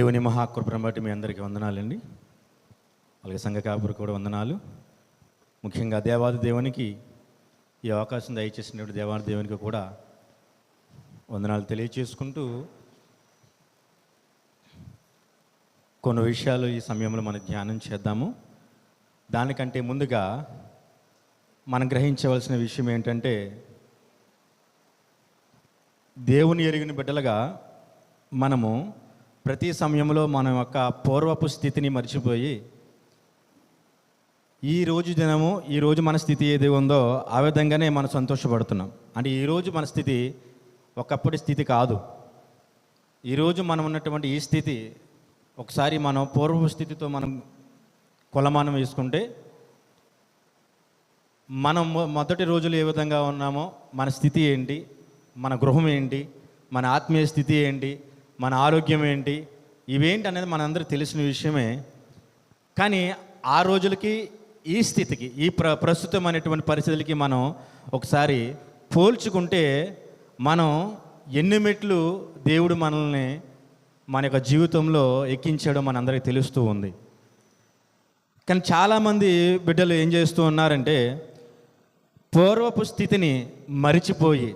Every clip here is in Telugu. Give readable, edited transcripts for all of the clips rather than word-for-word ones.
దేవుని మహాకృపను బట్టి మీ అందరికీ వందనాలండి. అలాగే సంఘ కాపురు కూడా వందనాలు. ముఖ్యంగా దేవాది దేవునికి ఈ అవకాశం దయచేసినటువంటి దేవాది దేవునికి కూడా వందనాలు తెలియచేసుకుంటూ కొన్ని విషయాలు ఈ సమయంలో మనం ధ్యానం చేద్దాము. దానికంటే ముందుగా మనం గ్రహించవలసిన విషయం ఏంటంటే, దేవుని ఎరిగిన బిడ్డలుగా మనము ప్రతి సమయంలో మన యొక్క పూర్వపు స్థితిని మర్చిపోయి ఈరోజు మన స్థితి ఏది ఉందో ఆ విధంగానే మనం సంతోషపడుతున్నాం. అంటే ఈరోజు మన స్థితి ఒకప్పటి స్థితి కాదు. ఈరోజు మనం ఉన్నటువంటి ఈ స్థితి ఒకసారి మనం పూర్వపు స్థితితో మనం కొలమానం వేసుకుంటే, మనం మొదటి రోజులు ఏ విధంగా ఉన్నామో మన స్థితి ఏంటి, మన గృహం ఏంటి, మన ఆత్మీయ స్థితి ఏంటి, మన ఆరోగ్యం ఏంటి, ఇవేంటి అనేది మనందరికీ తెలిసిన విషయమే. కానీ ఆ రోజులకి ఈ స్థితికి ఈ ప్రస్తుతం అనేటువంటి పరిస్థితులకి మనం ఒకసారి పోల్చుకుంటే మనం ఎన్ని మెట్లు దేవుడు మనల్ని మన యొక్క జీవితంలో ఎక్కించడం మనందరికీ తెలుస్తూ ఉంది. కానీ చాలామంది బిడ్డలు ఏం చేస్తూ ఉన్నారంటే, పూర్వపు స్థితిని మరిచిపోయి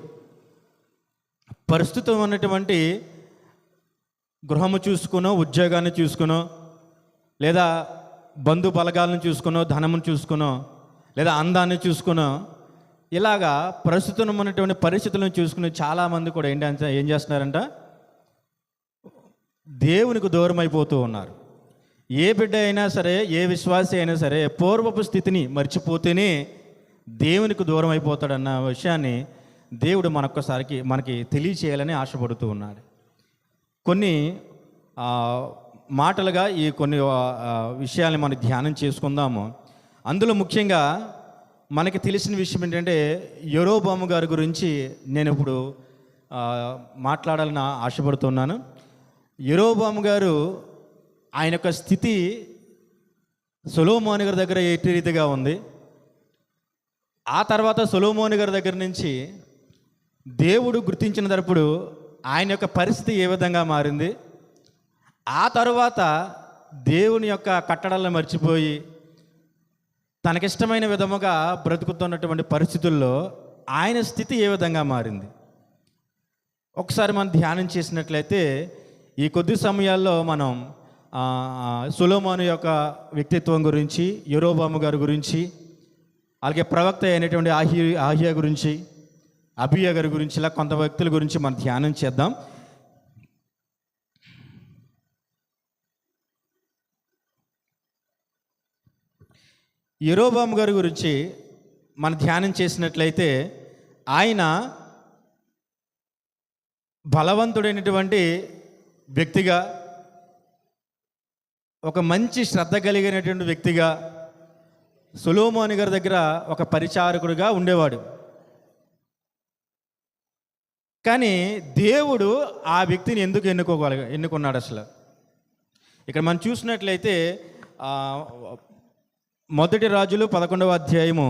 ప్రస్తుతం ఉన్నటువంటి గృహము చూసుకునో, ఉద్యోగాన్ని చూసుకునో, లేదా బంధు బలగాలను చూసుకునో, ధనమును చూసుకునో, లేదా అందాన్ని చూసుకునో, ఇలాగా ప్రస్తుతం ఉన్నటువంటి పరిస్థితులను చూసుకుని చాలామంది కూడా ఏం చేస్తున్నారంట, దేవునికి దూరం అయిపోతూ ఉన్నారు. ఏ బిడ్డ అయినా సరే, ఏ విశ్వాసి అయినా సరే పూర్వపు స్థితిని మర్చిపోతేనే దేవునికి దూరం అయిపోతాడన్న విషయాన్ని దేవుడు మనకి తెలియచేయాలని ఆశపడుతూ ఉన్నాడు. కొన్ని మాటలుగా ఈ కొన్ని విషయాల్ని మనం ధ్యానం చేసుకుందాము. అందులో ముఖ్యంగా మనకి తెలిసిన విషయం ఏంటంటే, యెరోబాము గారి గురించి నేను ఇప్పుడు మాట్లాడాలని ఆశపడుతున్నాను. యెరోబాము గారు ఆయన యొక్క స్థితి సొలొమోను గారి దగ్గర ఎట్టి రీతిగా ఉంది. ఆ తర్వాత సొలొమోను గారి దగ్గర నుంచి దేవుడు గుర్తించిన తరపుడు ఆయన యొక్క పరిస్థితి ఏ విధంగా మారింది, ఆ తరువాత దేవుని యొక్క కట్టడలను మర్చిపోయి తనకిష్టమైన విధముగా బ్రతుకుతున్నటువంటి పరిస్థితుల్లో ఆయన స్థితి ఏ విధంగా మారింది ఒకసారి మనం ధ్యానం చేసినట్లయితే, ఈ కొద్ది సమయాల్లో మనం సొలొమోను యొక్క వ్యక్తిత్వం గురించి, యెరోబాము గారి గురించి, అలాగే ప్రవక్త అయినటువంటి ఆహియా గురించి, అబియా గారి గురించి, ఇలా కొంత వ్యక్తుల గురించి మనం ధ్యానం చేద్దాం. యెరోబాము గారి గురించి మనం ధ్యానం చేసినట్లయితే, ఆయన బలవంతుడైనటువంటి వ్యక్తిగా, ఒక మంచి శ్రద్ధ కలిగినటువంటి వ్యక్తిగా సొలొమోను గారి దగ్గర ఒక పరిచారకుడిగా ఉండేవాడు. కానీ దేవుడు ఆ వ్యక్తిని ఎందుకు ఎన్నుకున్నాడు అసలు? ఇక్కడ మనం చూసినట్లయితే మొదటి రాజులు 11వ అధ్యాయము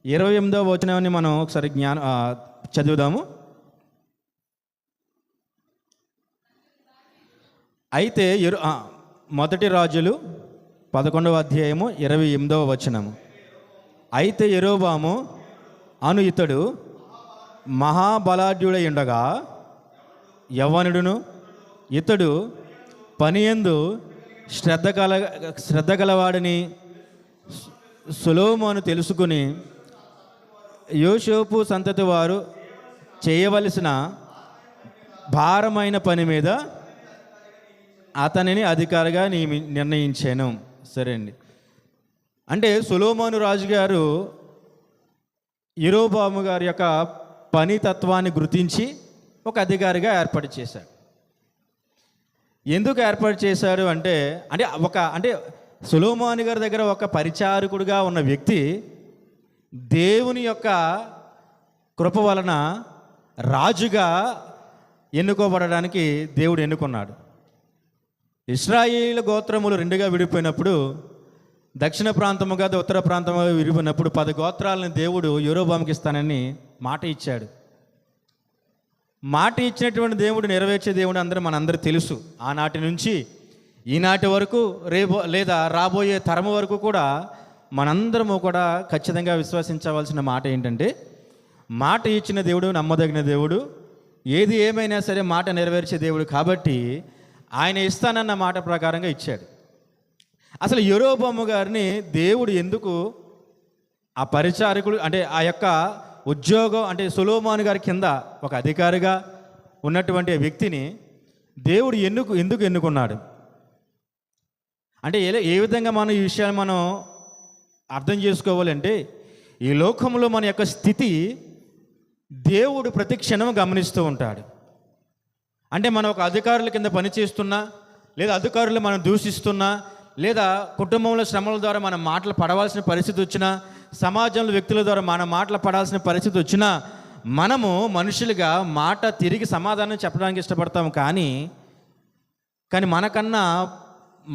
28వ వచనాన్ని మనం ఒకసారి చదువుదాము. అయితే మొదటి రాజులు 11వ అధ్యాయము 28వ వచనము. అయితే యెరోబాము అను ఇతడు మహాబలాఢ్యుడై ఉండగా యవ్వనుడును, ఇతడు పనియందు శ్రద్ధ గలవాడని సొలొమోను తెలుసుకుని యోసేపు సంతతి వారు చేయవలసిన భారమైన పని మీద అతనిని అధికారిగా నిర్ణయించాను. సరే అండి. అంటే సొలొమోను రాజు గారు యెరోబాము గారి యొక్క పని తత్వాన్ని గుర్తించి ఒక అధికారిగా ఏర్పాటు చేశాడు. ఎందుకు ఏర్పాటు చేశాడు అంటే సొలొమోను గారి దగ్గర ఒక పరిచారకుడిగా ఉన్న వ్యక్తి దేవుని యొక్క కృప వలన రాజుగా ఎన్నుకోబడడానికి దేవుడు ఎన్నుకున్నాడు. ఇశ్రాయేలు గోత్రములు రెండుగా విడిపోయినప్పుడు, దక్షిణ ప్రాంతముగా ఉత్తర ప్రాంతముగా విడిపోయినప్పుడు 10 గోత్రాలను దేవుడు యెరోబాముకి ఇస్తానని మాట ఇచ్చాడు. మాట ఇచ్చినటువంటి దేవుడు నెరవేర్చే దేవుడు మనందరూ తెలుసు. ఆనాటి నుంచి ఈనాటి వరకు లేదా రాబోయే తరము వరకు కూడా మనందరము కూడా ఖచ్చితంగా విశ్వసించవలసిన మాట ఏంటంటే, మాట ఇచ్చిన దేవుడు నమ్మదగిన దేవుడు, ఏది ఏమైనా సరే మాట నెరవేర్చే దేవుడు కాబట్టి ఆయన ఇస్తానన్న మాట ప్రకారంగా ఇచ్చాడు. అసలు యెరోబోము గారిని దేవుడు ఎందుకు ఆ పరిచారకుడు అంటే ఆ యొక్క ఉద్యోగం అంటే సొలొమోను గారి కింద ఒక అధికారిగా ఉన్నటువంటి వ్యక్తిని దేవుడు ఎందుకు ఎన్నుకున్నాడు అంటే ఏ విధంగా మనం ఈ విషయాలు మనం అర్థం చేసుకోవాలంటే, ఈ లోకంలో మన యొక్క స్థితి దేవుడు ప్రతి క్షణం గమనిస్తూ ఉంటాడు. అంటే మనం ఒక అధికారుల కింద పనిచేస్తున్నా, లేదా అధికారులు మనం దూషిస్తున్నా, లేదా కుటుంబంలో శ్రమల ద్వారా మన మాటలు పడవలసిన పరిస్థితి వచ్చినా, సమాజంలో వ్యక్తుల ద్వారా మన మాటలు పడాల్సిన పరిస్థితి వచ్చినా, మనము మనుషులుగా మాట తిరిగి సమాధానం చెప్పడానికి ఇష్టపడతాము. కానీ మనకన్నా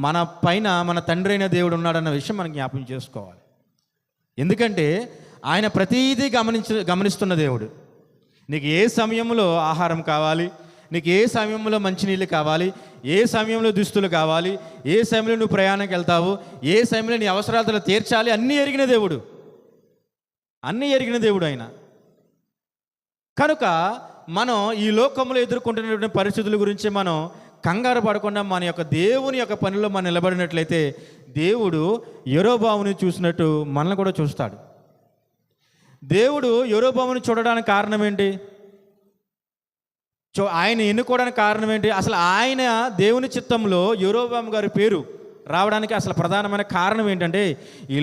మన పైన మన తండ్రి అయిన దేవుడు ఉన్నాడన్న విషయం మనం జ్ఞాపకం చేసుకోవాలి. ఎందుకంటే ఆయన ప్రతీదీ గమనిస్తున్న దేవుడు. నీకు ఏ సమయంలో ఆహారం కావాలి, నీకు ఏ సమయంలో మంచినీళ్ళు కావాలి, ఏ సమయంలో దుస్తులు కావాలి, ఏ సమయంలో నువ్వు ప్రయాణంకి వెళ్తావు, ఏ సమయంలో నీ అవసరాలను తీర్చాలి, అన్నీ ఎరిగిన దేవుడు ఆయన. కనుక మనం ఈ లోకంలో ఎదుర్కొంటున్నటువంటి పరిస్థితుల గురించి మనం కంగారు పడకుండా మన యొక్క దేవుని యొక్క పనిలో మనం నిలబడినట్లయితే దేవుడు యెరోబోముని చూసినట్టు మనల్ని కూడా చూస్తాడు. దేవుడు యెరోబోముని చూడడానికి కారణం ఏంటి? ఆయన ఎన్నుకోవడానికి కారణం ఏంటి? అసలు ఆయన దేవుని చిత్తంలో యెరోబోము గారి పేరు రావడానికి అసలు ప్రధానమైన కారణం ఏంటంటే, ఈ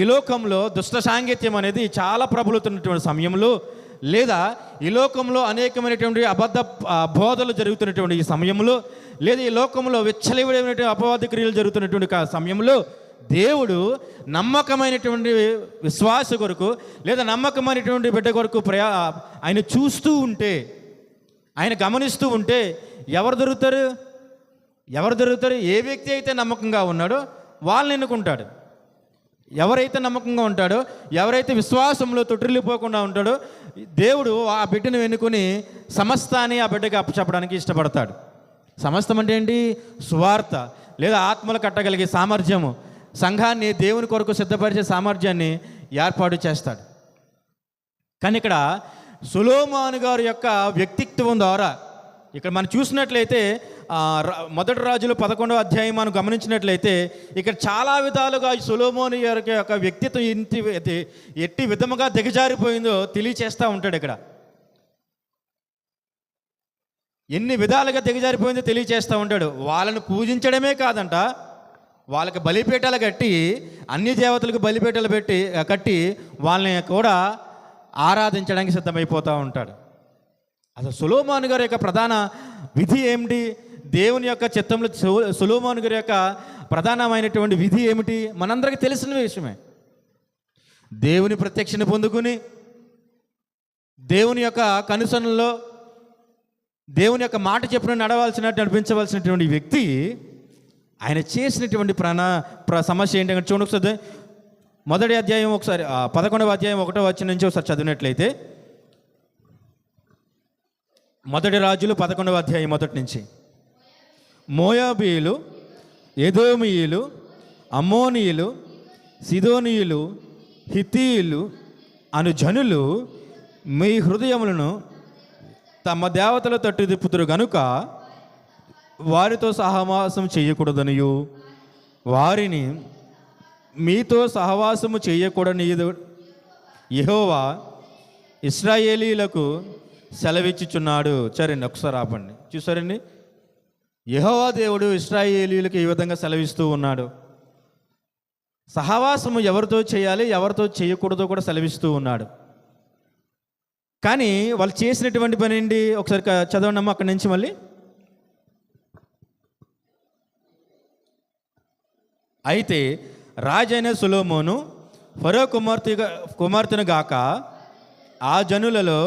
లోకంలో దుష్ట సాంగత్యం అనేది చాలా ప్రబలుతున్నటువంటి సమయంలో, లేదా ఈ లోకంలో అనేకమైనటువంటి అబద్ధ బోధలు జరుగుతున్నటువంటి ఈ సమయంలో, లేదా ఈ లోకంలో విచ్చలవిడైనటువంటి అపవాద క్రియలు జరుగుతున్నటువంటి సమయంలో దేవుడు నమ్మకమైనటువంటి విశ్వాస కొరకు, లేదా నమ్మకమైనటువంటి బిడ్డ కొరకు ఆయన చూస్తూ ఉంటే, ఆయన గమనిస్తూ ఉంటే ఎవరు దొరుకుతారు? ఏ వ్యక్తి అయితే నమ్మకంగా ఉన్నాడో వాళ్ళని ఎన్నుకుంటాడు. ఎవరైతే నమ్మకంగా ఉంటాడో, ఎవరైతే విశ్వాసంలో తొట్టిల్లిపోకుండా ఉంటాడో, దేవుడు ఆ బిడ్డను ఎన్నుకొని సమస్తాన్ని ఆ బిడ్డకి అప్పచెప్పడానికి ఇష్టపడతాడు. సమస్తం అంటే ఏంటి? సువార్త, లేదా ఆత్మలు కట్టగలిగే సామర్థ్యము, సంఘాన్ని దేవుని కొరకు సిద్ధపరిచే సామర్థ్యాన్ని ఏర్పాటు చేస్తాడు. కానీ ఇక్కడ సొలొమోను గారి యొక్క వ్యక్తిత్వం ద్వారా ఇక్కడ మనం చూసినట్లయితే మొదటి రాజులు 11వ అధ్యాయం మనం గమనించినట్లయితే ఇక్కడ చాలా విధాలుగా సొలొమోను గారి యొక్క వ్యక్తిత్వం ఎట్టి విధముగా దిగజారిపోయిందో తెలియచేస్తూ ఉంటాడు. ఇక్కడ ఎన్ని విధాలుగా దిగజారిపోయిందో తెలియచేస్తూ ఉంటాడు. వాళ్ళను పూజించడమే కాదంట, వాళ్ళకి బలిపీఠాలు కట్టి, అన్ని దేవతలకు బలిపీఠాలు కట్టి వాళ్ళని కూడా ఆరాధించడానికి సిద్ధమైపోతూ ఉంటాడు. అసలు సొలొమోను గారి యొక్క ప్రధాన విధి ఏమిటి? దేవుని యొక్క చిత్తంలో సొలొమోను గారి యొక్క ప్రధానమైనటువంటి విధి ఏమిటి? మనందరికీ తెలిసిన విషయమే. దేవుని ప్రత్యక్షను పొందుకుని, దేవుని యొక్క కనుసనలో దేవుని యొక్క మాట చెప్పిన నడిపించవలసినటువంటి వ్యక్తి ఆయన చేసినటువంటి సమస్య ఏంటంటే చూడండి ఒకసారి. మొదటి అధ్యాయం ఒకసారి 11వ అధ్యాయం 1వ వచనం నుంచి ఒకసారి చదివినట్లయితే, మొదటి రాజులు 11వ అధ్యాయం మొదటి నుంచి, మోయాబీయులు, ఎదోమీయులు, అమ్మోనీయులు, సిదోనీయులు, హిత్తీయులు అను జనులు మీ హృదయములను తమ దేవతల తట్టు తిప్పుతురు గనుక వారితో సహవాసం చేయకూడదనియు, వారిని మీతో సహవాసము చేయకూడని యెహోవా ఇశ్రాయేలీలకు సెలవిచ్చుచున్నాడు. సరేండి, ఒకసారి ఆపండి. చూసారండి, యెహోవా దేవుడు ఇశ్రాయేలీలకు ఈ విధంగా సెలవిస్తూ ఉన్నాడు. సహవాసము ఎవరితో చేయాలి, ఎవరితో చేయకూడదో కూడా సెలవిస్తూ ఉన్నాడు. కానీ వాళ్ళు చేసినటువంటి పని ఏంటి? ఒకసారి చదవండి అక్కడి నుంచి మళ్ళీ. అయితే రాజైన సొలొమోను ఫరో కుమార్తెను గాక ఆ జనులలో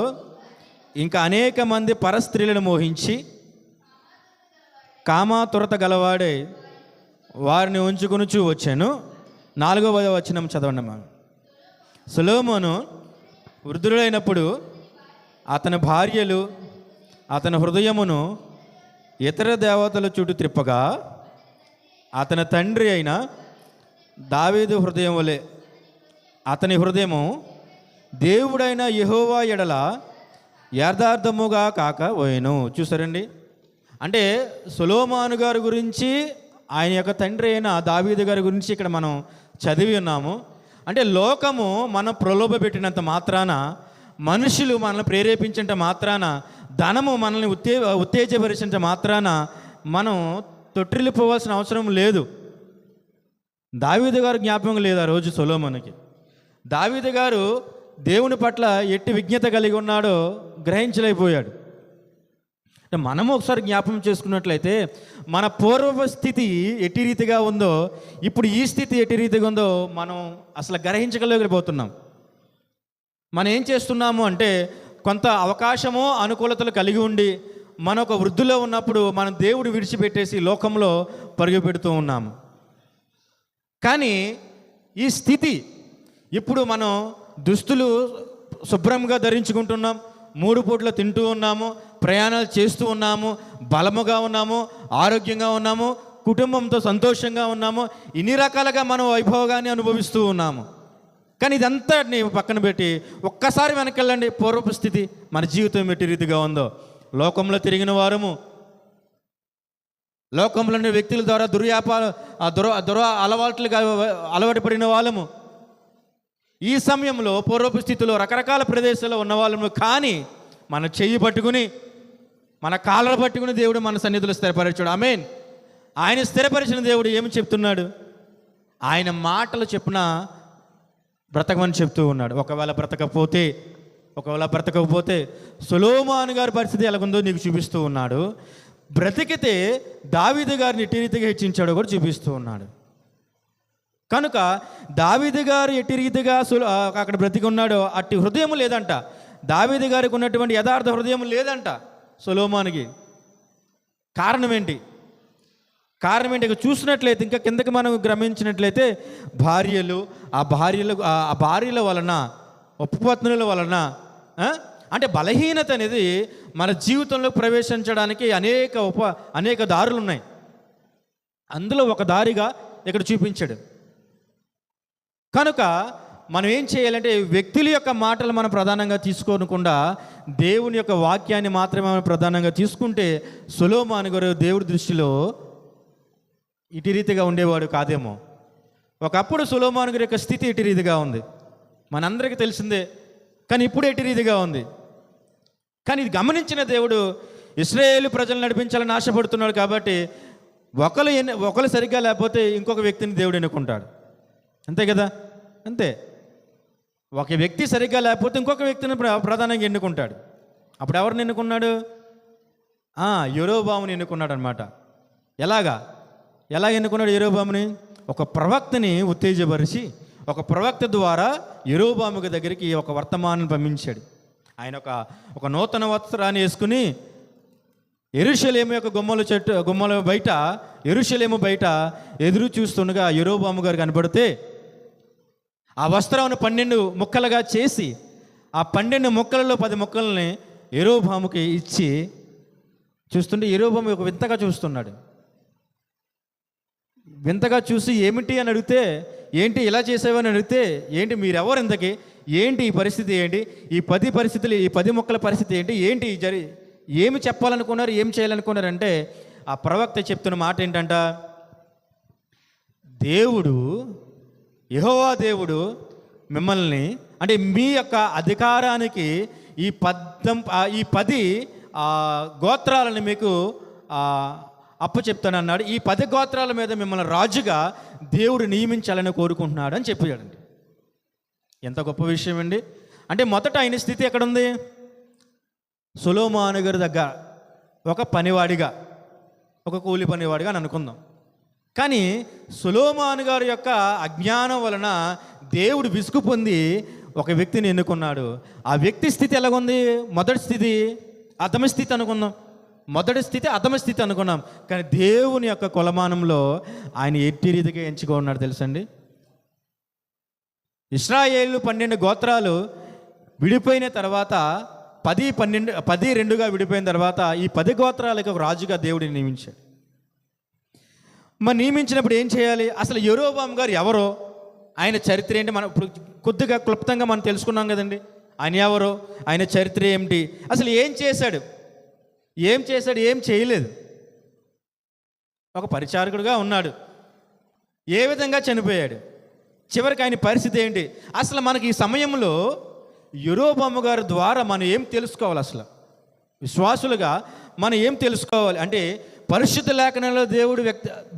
ఇంకా అనేక మంది పరస్త్రీలను మోహించి కామాతురత గలవాడే వారిని ఉంచుకొనుచూ వచ్చాను. 4వ వచనం చదవండి అమ్మా. సొలొమోను వృద్ధుడైనప్పుడు అతని భార్యలు అతని హృదయమును ఇతర దేవతల చుట్టూ త్రిప్పగా అతని తండ్రి అయిన దావీదు హృదయం వలె అతని హృదయము దేవుడైన యెహోవా ఎడల యథార్థముగా కాకపోయెను. చూసారండి, అంటే సొలొమోను గారి గురించి, ఆయన యొక్క తండ్రి అయిన దావీదు గారి గురించి ఇక్కడ మనం చదివి ఉన్నాము. అంటే లోకము మనం ప్రలోభ పెట్టినంత మాత్రాన, మనుషులు మనల్ని ప్రేరేపించినంత మాత్రాన, ధనము మనల్ని ఉత్తేజపరిచినంత మాత్రాన మనం తొట్టిల్లిపోవాల్సిన అవసరం లేదు. దావీదు గారు జ్ఞాపకం లేదు ఆ రోజు సొలొమోనుకి. దావీదు గారు దేవుని పట్ల ఎట్టి విజ్ఞత కలిగి ఉన్నాడో గ్రహించలేకపోయాడు. అంటే మనము ఒకసారి జ్ఞాపకం చేసుకున్నట్లయితే మన పూర్వ స్థితి ఎట్టి రీతిగా ఉందో, ఇప్పుడు ఈ స్థితి ఎట్టి రీతిగా ఉందో మనం అసలు గ్రహించగలిగిపోతున్నాం. మనం ఏం చేస్తున్నాము అంటే, కొంత అవకాశము అనుకూలతలు కలిగి ఉండి మన ఒక వృద్ధిలో ఉన్నప్పుడు మనం దేవుడు విడిచిపెట్టేసి లోకంలో పరుగు పెడుతూ ఉన్నాము. కానీ ఈ స్థితి ఇప్పుడు మనం దుస్తులు శుభ్రంగా ధరించుకుంటున్నాం, 3 పూట్ల తింటూ ఉన్నాము, ప్రయాణాలు చేస్తూ ఉన్నాము, బలముగా ఉన్నాము, ఆరోగ్యంగా ఉన్నాము, కుటుంబంతో సంతోషంగా ఉన్నాము, ఇన్ని రకాలుగా మనం వైభవంగాన్ని అనుభవిస్తూ ఉన్నాము. కానీ ఇదంతా నీవు పక్కన పెట్టి ఒక్కసారి వెనకెళ్ళండి, పూర్వపు స్థితి మన జీవితం ఎట్టి రీతిగా ఉందో. లోకంలో తిరిగిన వారము, లోకంలోని వ్యక్తుల ద్వారా దుర అలవాట్లుగా అలవాటు పడిన వాళ్ళము, ఈ సమయంలో పూర్వపు స్థితిలో రకరకాల ప్రదేశాల్లో ఉన్న వాళ్ళము. కానీ మన చెయ్యి పట్టుకుని, మన కాళ్ళను పట్టుకుని దేవుడు మన సన్నిధిలో స్థిరపరిచాడు. ఆమేన్. ఆయన స్థిరపరిచిన దేవుడు ఏమి చెప్తున్నాడు? ఆయన మాటలు చెప్పున బ్రతకమని చెప్తూ ఉన్నాడు. ఒకవేళ బ్రతకపోతే సొలొమోను గారి పరిస్థితి ఎలాగుందో నీకు చూపిస్తూ ఉన్నాడు. బ్రతికితే దావీదు గారిని ఎట్టి రీతిగా హెచ్చించాడో కూడా చూపిస్తూ ఉన్నాడు. కనుక దావీదు గారు ఎట్టి రీతిగా అక్కడ బ్రతికి ఉన్నాడో అట్టి హృదయం లేదంట. దావీదు గారికి ఉన్నటువంటి యథార్థ హృదయం లేదంట సొలొమోనుకి. కారణం ఏంటి? ఇక చూసినట్లయితే, ఇంకా కిందకి మనం గమనించినట్లయితే, ఆ భార్యల వలన, ఉపపత్నుల వలన, అంటే బలహీనత అనేది మన జీవితంలో ప్రవేశించడానికి అనేక దారులు ఉన్నాయి. అందులో ఒక దారిగా ఇక్కడ చూపించాడు. కనుక మనం ఏం చేయాలంటే, వ్యక్తుల యొక్క మాటలు మనం ప్రధానంగా తీసుకోకుండా దేవుని యొక్క వాక్యాన్ని మాత్రమే మనం ప్రధానంగా తీసుకుంటే సొలొమోను గారు దేవుడి దృష్టిలో ఇటు రీతిగా ఉండేవాడు కాదేమో. ఒకప్పుడు సొలొమోను గారి యొక్క స్థితి ఇటు రీతిగా ఉంది, మనందరికీ తెలిసిందే. కానీ ఇప్పుడు ఎట్టి రీతిగా ఉంది. కానీ ఇది గమనించిన దేవుడు ఇశ్రాయేలు ప్రజలను నడిపించాలని ఆశపడుతున్నాడు. కాబట్టి ఒకరు సరిగ్గా లేకపోతే ఇంకొక వ్యక్తిని దేవుడు ఎన్నుకుంటాడు. అంతే కదా? అంతే. ఒక వ్యక్తి సరిగ్గా లేకపోతే ఇంకొక వ్యక్తిని ప్రధానంగా ఎన్నుకుంటాడు. అప్పుడు ఎవరిని ఎన్నుకున్నాడు? యెరోబాముని ఎన్నుకున్నాడు అనమాట. ఎలా ఎన్నుకున్నాడు యెరోబాముని? ఒక ప్రవక్తని ఉత్తేజపరిచి, ఒక ప్రవక్త ద్వారా యెరోబాము దగ్గరికి ఒక వర్తమానం పంపించాడు. ఆయన ఒక నూతన వస్త్రాన్ని వేసుకుని యెరూషలేము యొక్క గుమ్మల బయట, యెరూషలేము బయట ఎదురు చూస్తుండగా యెరోబాము గారు కనబడితే ఆ వస్త్రాన్ని 12 ముక్కలుగా చేసి, ఆ 12 ముక్కలలో 10 ముక్కల్ని యెరోబాముకి ఇచ్చి చూస్తుంటే యెరోబాము ఒక వింతగా చూస్తున్నాడు. వింతగా చూసి ఏమిటి అని అడిగితే, ఏంటి ఇలా చేసావని అడిగితే, ఏంటి మీరెవరు ఇంతకి, ఏంటి ఈ పరిస్థితి, ఏంటి ఈ 10 పరిస్థితులు, ఈ 10 ముక్కల పరిస్థితి ఏంటి ఏమి చెప్పాలనుకున్నారు, ఏం చేయాలనుకున్నారంటే, ఆ ప్రవక్త చెప్తున్న మాట ఏంటంట, యెహోవా దేవుడు మిమ్మల్ని, అంటే మీ యొక్క అధికారానికి ఈ 10 గోత్రాలను మీకు అప్పచెప్తానన్నాడు. ఈ 10 గోత్రాల మీద మిమ్మల్ని రాజుగా దేవుడు నియమించాలని కోరుకుంటున్నాడు అని చెప్పాడండి. ఎంత గొప్ప విషయం అండి. అంటే మొదట ఆయన స్థితి ఎక్కడుంది? సొలొమోను గారి దగ్గర ఒక పనివాడిగా, ఒక కూలి పనివాడిగా అని అనుకుందాం. కానీ సొలొమోను గారి యొక్క అజ్ఞానం వలన దేవుడు విసుగు పొంది ఒక వ్యక్తిని ఎన్నుకున్నాడు. ఆ వ్యక్తి స్థితి ఎలాగుంది? మొదటి స్థితి అధమ స్థితి అనుకుందాం. కానీ దేవుని యొక్క కొలమానంలో ఆయన ఎట్టి రీతిగా ఎంచుకున్నాడు తెలుసండి. ఇశ్రాయేలు 12 గోత్రాలు విడిపోయిన తర్వాత 10 2గా విడిపోయిన తర్వాత ఈ 10 గోత్రాలకు ఒక రాజుగా దేవుడిని నియమించాడు. మరి నియమించినప్పుడు ఏం చేయాలి? అసలు యెరోబాము గారు ఎవరో, ఆయన చరిత్ర ఏంటి, మనం ఇప్పుడు కొద్దిగా క్లుప్తంగా మనం తెలుసుకున్నాం కదండి. ఆయన ఎవరో, ఆయన చరిత్ర ఏమిటి, అసలు ఏం చేశాడు, ఏం చేయలేదు. ఒక పరిచారకుడుగా ఉన్నాడు, ఏ విధంగా చనిపోయాడు, చివరికి ఆయన పరిస్థితి ఏంటి, అసలు మనకి ఈ సమయంలో యెరోబాము గారి ద్వారా మనం ఏం తెలుసుకోవాలి? అసలు విశ్వాసులుగా మనం ఏం తెలుసుకోవాలి అంటే, పరిశుద్ధ లేఖనంలో దేవుడు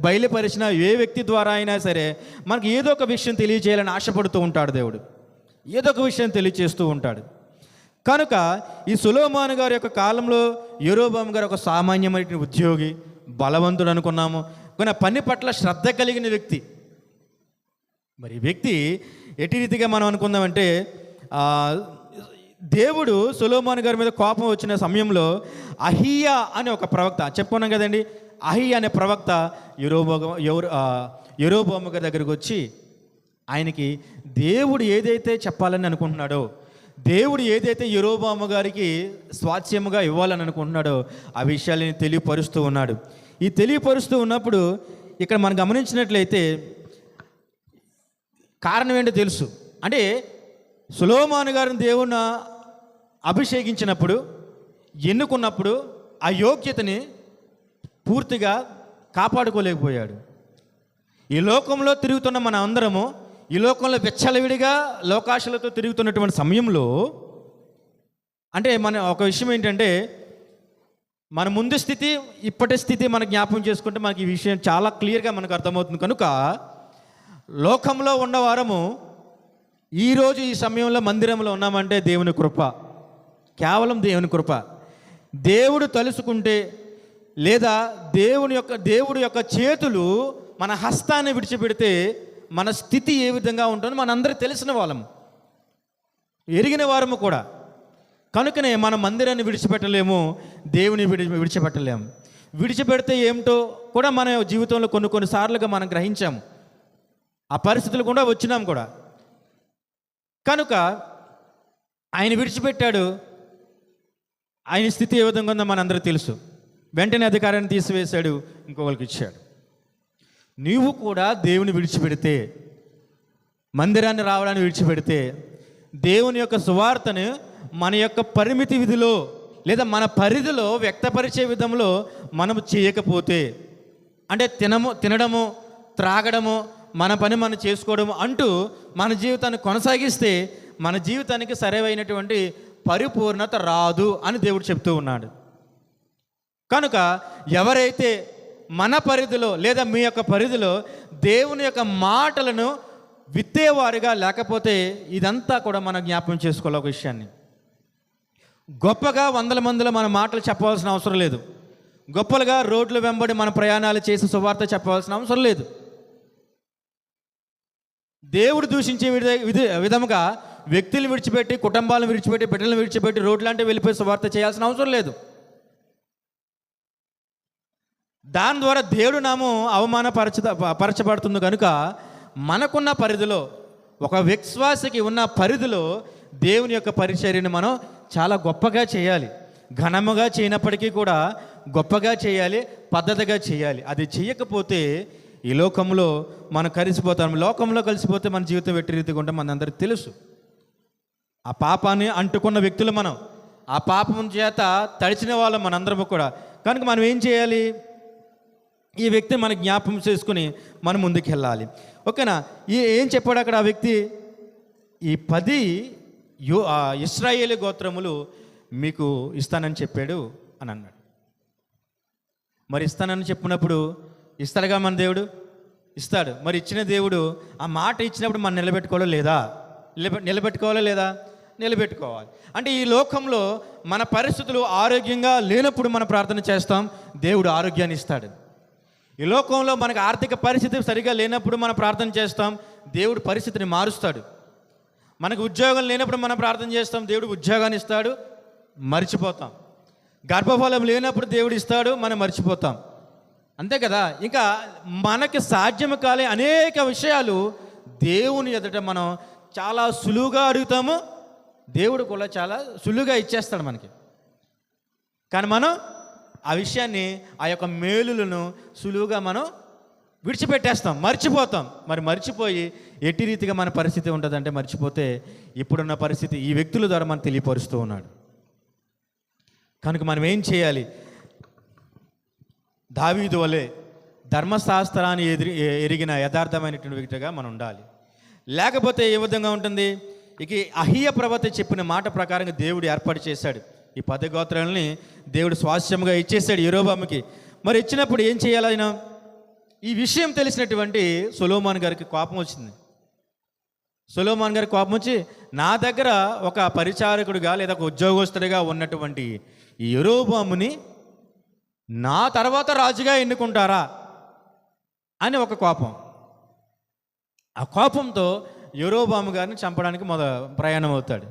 బయలుపరిచిన ఏ వ్యక్తి ద్వారా అయినా సరే మనకి ఏదో ఒక విషయం తెలియజేయాలని ఆశపడుతూ ఉంటాడు. దేవుడు ఏదో ఒక విషయం తెలియజేస్తూ ఉంటాడు. కనుక ఈ సొలొమోను గారి యొక్క కాలంలో యెరోబాము గారు ఒక సామాన్యమైన ఉద్యోగి, బలవంతుడు అనుకున్నాము, కానీ పని పట్ల శ్రద్ధ కలిగిన వ్యక్తి. మరి ఈ వ్యక్తి ఎట్టి రీతిగా మనం అనుకుందామంటే, దేవుడు సొలొమోను గారి మీద కోపం వచ్చిన సమయంలో అహీయా అనే ఒక ప్రవక్త, చెప్పుకున్నాం కదండి, అహీయా అనే ప్రవక్త యెరోబాము గారి దగ్గరికి వచ్చి ఆయనకి దేవుడు ఏదైతే చెప్పాలని అనుకుంటున్నాడో, దేవుడు ఏదైతే యెరోబాము గారికి స్వాస్థ్యముగా ఇవ్వాలని అనుకుంటున్నాడో ఆ విషయాలని తెలియపరుస్తూ ఉన్నాడు. ఈ తెలియపరుస్తూ ఉన్నప్పుడు ఇక్కడ మనం గమనించినట్లయితే కారణం ఏంటో తెలుసు. అంటే సొలొమోను గారిని దేవుని అభిషేకించినప్పుడు, ఎన్నుకున్నప్పుడు ఆ యోగ్యతని పూర్తిగా కాపాడుకోలేకపోయాడు. ఈ లోకంలో తిరుగుతున్న మన అందరము, ఈ లోకంలో వెచ్చలవిడిగా లోకాశలతో తిరుగుతున్నటువంటి సమయంలో, అంటే మన ఒక విషయం ఏంటంటే, మన ముందు స్థితి ఇప్పటి స్థితి మన జ్ఞాపకం చేసుకుంటే మనకి ఈ విషయం చాలా క్లియర్గా మనకు అర్థమవుతుంది. కనుక లోకంలో ఉన్నవారము ఈరోజు ఈ సమయంలో మందిరంలో ఉన్నామంటే దేవుని కృప, కేవలం దేవుని కృప. దేవుడు తలుసుకుంటే, లేదా దేవుడి యొక్క చేతులు మన హస్తాన్ని విడిచిపెడితే మన స్థితి ఏ విధంగా ఉంటుందో మనందరూ తెలిసిన వాళ్ళము, ఎరిగిన వారము కూడా. కనుకనే మన మందిరాన్ని విడిచిపెట్టలేము, దేవుని విడిచిపెట్టలేము. విడిచిపెడితే ఏమిటో కూడా మన జీవితంలో కొన్నిసార్లుగా మనం గ్రహించాము, ఆ పరిస్థితులు కూడా వచ్చినాం కూడా. కనుక ఆయన విడిచిపెట్టాడు. ఆయన స్థితి ఏ విధంగా ఉందో మనందరూ తెలుసు. వెంటనే అధికారాన్ని తీసివేశాడు, ఇంకొకరికి ఇచ్చాడు. నీవు కూడా దేవుని విడిచిపెడితే, మందిరాన్ని రావడాన్ని విడిచిపెడితే, దేవుని యొక్క సువార్తను మన యొక్క పరిమితి విధిలో లేదా మన పరిధిలో వ్యక్తపరిచే విధంలో మనము చేయకపోతే, అంటే తినడము, త్రాగడము, మన పని మనం చేసుకోవడము అంటూ మన జీవితాన్ని కొనసాగిస్తే మన జీవితానికి సరైనటువంటి పరిపూర్ణత రాదు అని దేవుడు చెప్తూ ఉన్నాడు. కనుక ఎవరైతే మన పరిధిలో లేదా మీ యొక్క పరిధిలో దేవుని యొక్క మాటలను విత్తేవారుగా లేకపోతే, ఇదంతా కూడా మనం జ్ఞాపకం చేసుకోవాలి. ఒక విషయాన్ని గొప్పగా 100 మందిలో మన మాటలు చెప్పవలసిన అవసరం లేదు, గొప్పలుగా రోడ్ల వెంబడి మన ప్రయాణాలు చేసి సువార్త చెప్పవలసిన అవసరం లేదు. దేవుడు దూషించే విధముగా వ్యక్తులు విడిచిపెట్టి, కుటుంబాలను విడిచిపెట్టి, బిడ్డలను విడిచిపెట్టి రోడ్లంటే వెళ్ళిపోయి సువార్త చేయాల్సిన అవసరం లేదు. దాని ద్వారా దేవుడు అవమానపరచబడుతుంది. కనుక మనకున్న పరిధిలో, ఒక విశ్వాసకి ఉన్న పరిధిలో దేవుని యొక్క పరిచర్యను మనం చాలా గొప్పగా చేయాలి. ఘనముగా చేయనప్పటికీ కూడా గొప్పగా చేయాలి, పద్ధతిగా చేయాలి. అది చేయకపోతే ఈ లోకంలో మనం కలిసిపోతాం. లోకంలో కలిసిపోతే మన జీవితం వెట్టి రీతిగా ఉంటే మనందరికీ తెలుసు. ఆ పాపాన్ని అంటుకున్న వ్యక్తులు మనం, ఆ పాపం చేత తడిచిన వాళ్ళం మనందరము కూడా. కనుక మనం ఏం చేయాలి? ఈ వ్యక్తిని మనం జ్ఞాపకం చేసుకుని మనం ముందుకు వెళ్ళాలి. ఓకేనా? ఏం చెప్పాడు అక్కడ ఆ వ్యక్తి? ఈ 10 ఇశ్రాయేలు గోత్రములు మీకు ఇస్తానని చెప్పాడు అని అన్నాడు. మరి ఇస్తానని చెప్పినప్పుడు ఇస్తాడుగా మన దేవుడు, ఇస్తాడు. మరి ఇచ్చిన దేవుడు ఆ మాట ఇచ్చినప్పుడు మనం నిలబెట్టుకోవాలా లేదా? నిలబెట్టుకోవాలి. అంటే ఈ లోకంలో మన పరిస్థితులు ఆరోగ్యంగా లేనప్పుడు మనం ప్రార్థన చేస్తాం, దేవుడు ఆరోగ్యాన్ని ఇస్తాడు. ఈ లోకంలో మనకు ఆర్థిక పరిస్థితి సరిగా లేనప్పుడు మనం ప్రార్థన చేస్తాం, దేవుడు పరిస్థితిని మారుస్తాడు. మనకు ఉద్యోగం లేనప్పుడు మనం ప్రార్థన చేస్తాం, దేవుడు ఉద్యోగాన్ని ఇస్తాడు, మర్చిపోతాం. గర్భఫలం లేనప్పుడు దేవుడు ఇస్తాడు, మనం మర్చిపోతాం. అంతే కదా? ఇంకా మనకి సాధ్యము కాలే అనేక విషయాలు దేవుని ఎదుట మనం చాలా సులువుగా అడుగుతాము, దేవుడు కూడా చాలా సులువుగా ఇచ్చేస్తాడు మనకి. కానీ మనం ఆ విషయాన్ని, ఆ యొక్క మేలులను సులువుగా మనం విడిచిపెట్టేస్తాం, మర్చిపోతాం. మరి మర్చిపోయి ఎట్టి రీతిగా మన పరిస్థితి ఉంటుందంటే, మర్చిపోతే ఇప్పుడున్న పరిస్థితి ఈ వ్యక్తుల ద్వారా మనం తెలియపరుస్తూ ఉన్నాడు. కనుక మనం ఏం చేయాలి? దావీదు వలె ధర్మశాస్త్రాన్ని ఎరిగిన యథార్థమైనటువంటి వ్యక్తిగా మనం ఉండాలి. లేకపోతే ఏ విధంగా ఉంటుంది? ఇక అహియ ప్రవక్త చెప్పిన మాట ప్రకారంగా దేవుడు ఏర్పాటు చేశాడు. ఈ 10 గోత్రాలని దేవుడు స్వాస్థ్యంగా ఇచ్చేసాడు యరొబాముకి. మరి ఇచ్చినప్పుడు ఏం చేయాలి ఆయన? ఈ విషయం తెలిసినటువంటి సొలొమోను గారికి కోపం వచ్చింది. సొలొమోను గారికి కోపం వచ్చి, నా దగ్గర ఒక పరిచారకుడిగా లేదా ఒక ఉద్యోగస్తుడిగా ఉన్నటువంటి ఈ యరొబాముని నా తర్వాత రాజుగా ఎన్నుకుంటారా అని ఒక కోపం. ఆ కోపంతో యరొబాము గారిని చంపడానికి ప్రయాణం అవుతాడు.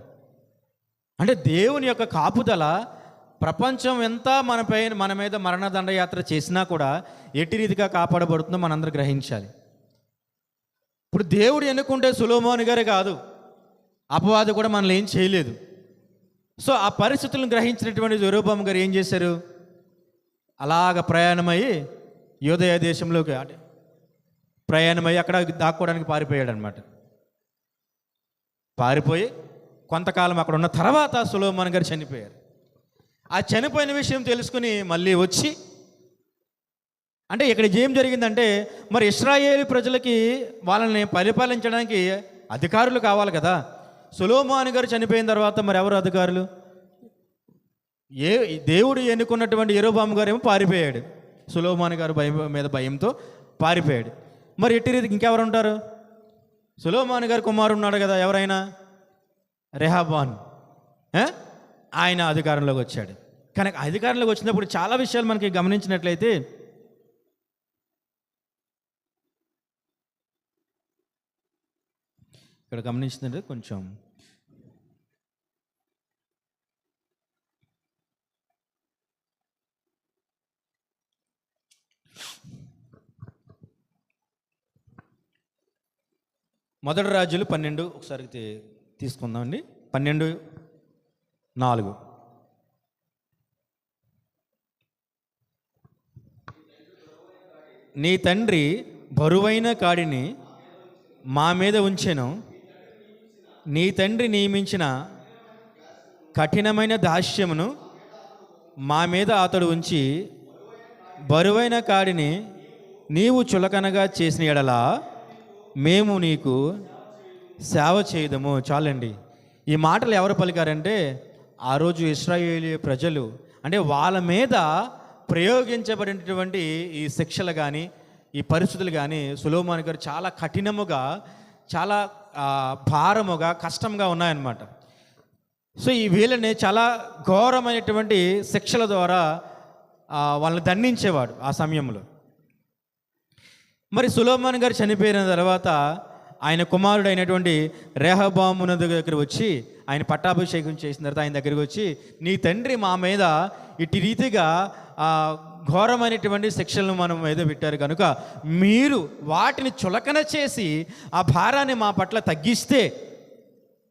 అంటే దేవుని యొక్క కాపుదల, ప్రపంచం ఎంత మన మీద మరణదండయాత్ర చేసినా కూడా ఎట్టి రీతిగా కాపాడబడుతుందో మనందరూ గ్రహించాలి. ఇప్పుడు దేవుడు ఎన్నుకుంటే సొలొమోను గారే కాదు, అపవాది కూడా మనల్ని ఏం చేయలేదు. సో ఆ పరిస్థితులను గ్రహించినటువంటి యరొబాము గారు ఏం చేశారు? అలాగ ప్రయాణమయ్యి యూదయ దేశంలోకి ప్రయాణమయ్యి అక్కడ దాక్కోవడానికి పారిపోయాడు అనమాట. పారిపోయి కొంతకాలం అక్కడ ఉన్న తర్వాత సొలొమోను గారు చనిపోయారు. ఆ చనిపోయిన విషయం తెలుసుకుని మళ్ళీ వచ్చి, అంటే ఇక్కడ ఏం జరిగిందంటే, మరి ఇశ్రాయేలు ప్రజలకి వాళ్ళని పరిపాలించడానికి అధికారులు కావాలి కదా. సొలొమోను గారు చనిపోయిన తర్వాత మరి ఎవరు అధికారులు? దేవుడు ఎన్నుకున్నటువంటి యరొబాము గారు ఏమో పారిపోయాడు. సొలొమోను గారు భయంతో పారిపోయాడు. మరి ఎట్టి రీతికి ఇంకెవరు ఉంటారు? సొలొమోను గారు కుమారుడు ఉన్నాడు కదా, ఎవరైనా రెహబాను, ఆయన అధికారంలోకి వచ్చాడు. కానీ అధికారంలోకి వచ్చినప్పుడు చాలా విషయాలు మనకి గమనించినట్లయితే, ఇక్కడ గమనించిందంటే కొంచెం మొదటి రాజులు 12 ఒకసారి తీసుకుందామండి. 12:4. నీ తండ్రి బరువైన కాడిని మా మీద ఉంచెను, నీ తండ్రి నియమించిన కఠినమైన దాస్యమును మా మీద అతడు ఉంచి, బరువైన కాడిని నీవు చులకనగా చేసిన ఎడలా మేము నీకు సేవ చేయదము. చాలండి. ఈ మాటలు ఎవరు పలికారంటే, ఆ రోజు ఇశ్రాయేలు ప్రజలు, అంటే వాళ్ళ మీద ప్రయోగించబడినటువంటి ఈ శిక్షలు కానీ ఈ పరిస్థితులు కానీ సొలొమోను గారు చాలా కఠినముగా, చాలా భారముగా, కష్టంగా ఉన్నాయన్నమాట. సో ఈ వీళ్ళని చాలా ఘోరమైనటువంటి శిక్షల ద్వారా వాళ్ళని దండించేవాడు ఆ సమయంలో. మరి సొలొమోను గారు చనిపోయిన తర్వాత ఆయన కుమారుడు అయినటువంటి రెహబాము దగ్గర వచ్చి, ఆయన పట్టాభిషేకం చేసిన తర్వాత ఆయన దగ్గరికి వచ్చి, నీ తండ్రి మా మీద ఇటు రీతిగా ఘోరమైనటువంటి శిక్షలను మనం మీద పెట్టారు కనుక మీరు వాటిని చులకన చేసి ఆ భారాన్ని మా పట్ల తగ్గిస్తే,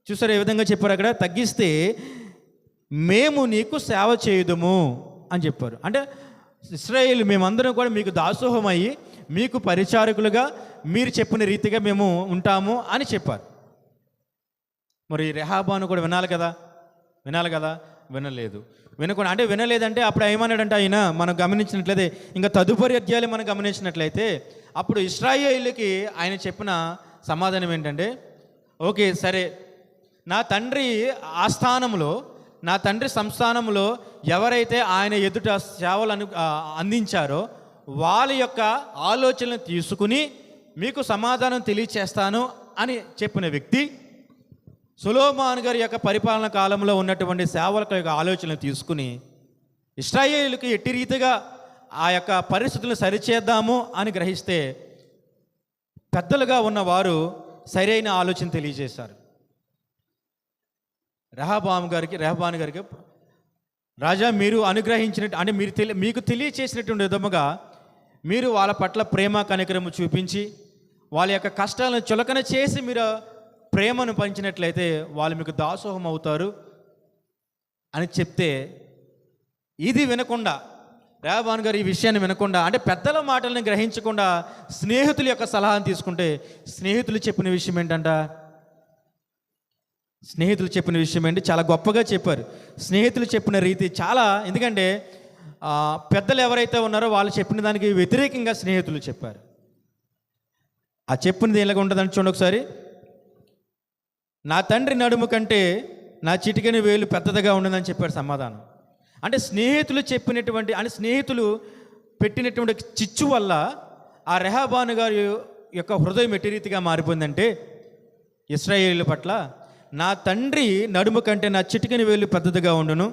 చూసారు ఏ విధంగా చెప్పారు అక్కడ, తగ్గిస్తే మేము నీకు సేవ చేయుదుము అని చెప్పారు. అంటే ఇశ్రాయేలు మేమందరం కూడా మీకు దాసోహమయ్యి మీకు పరిచారకులుగా మీరు చెప్పిన రీతిగా మేము ఉంటాము అని చెప్పారు. మరి రెహబాను కూడా వినాలి కదా, వినలేదు. వినకుండా, అంటే వినలేదంటే అప్పుడు ఏమన్నాడంటే ఆయన, మనం గమనించినట్లయితే ఇంకా తదుపరి అధ్యాయాలు మనం గమనించినట్లయితే అప్పుడు ఇశ్రాయేలుకి ఆయన చెప్పిన సమాధానం ఏంటంటే, ఓకే సరే, నా తండ్రి ఆస్థానంలో, నా తండ్రి సంస్థానంలో ఎవరైతే ఆయన ఎదుట సేవలను అందించారో వాళ్ళ యొక్క ఆలోచనలు తీసుకుని మీకు సమాధానం తెలియచేస్తాను అని చెప్పిన వ్యక్తి, సొలొమోను గారి యొక్క పరిపాలన కాలంలో ఉన్నటువంటి సేవల యొక్క ఆలోచనలు తీసుకుని ఇశ్రాయేలుకి ఎట్టి రీతిగా ఆ యొక్క పరిస్థితులను సరిచేద్దాము అని గ్రహిస్తే, పెద్దలుగా ఉన్నవారు సరైన ఆలోచన తెలియజేశారు. రెహబాను గారికి, రాజా మీరు అనుగ్రహించినట్టు, అంటే మీకు తెలియచేసినటువంటి విధముగా మీరు వాళ్ళ పట్ల ప్రేమ కనికరము చూపించి వాళ్ళ యొక్క కష్టాలను చులకన చేసి మీరు ప్రేమను పంచినట్లయితే వాళ్ళు మీకు దాసోహం అవుతారు అని చెప్తే, ఇది వినకుండా రెహబాను గారు ఈ విషయాన్ని వినకుండా, అంటే పెద్దల మాటలను గ్రహించకుండా స్నేహితుల యొక్క సలహాను తీసుకుంటే, స్నేహితులు చెప్పిన విషయం ఏంటంట, స్నేహితులు చెప్పిన విషయం ఏంటి చాలా గొప్పగా చెప్పారు. స్నేహితులు చెప్పిన రీతి చాలా, ఎందుకంటే పెద్దలు ఎవరైతే ఉన్నారో వాళ్ళు చెప్పిన దానికి వ్యతిరేకంగా స్నేహితులు చెప్పారు. ఆ చెప్పినది ఎలాగ ఉంటుందని చూడండి ఒకసారి. నా తండ్రి నడుము కంటే నా చిటికెని వేలు పెద్దదిగా ఉండదని చెప్పారు సమాధానం. అంటే స్నేహితులు చెప్పినటువంటి, అంటే స్నేహితులు పెట్టినటువంటి చిచ్చు వల్ల ఆ రెహబాను గారి యొక్క హృదయం ఎట్టి రీతిగా మారిపోయిందంటే, ఇశ్రాయేలు పట్ల నా తండ్రి నడుము కంటే నా చిటికెని వేలు పెద్దదిగా ఉండును,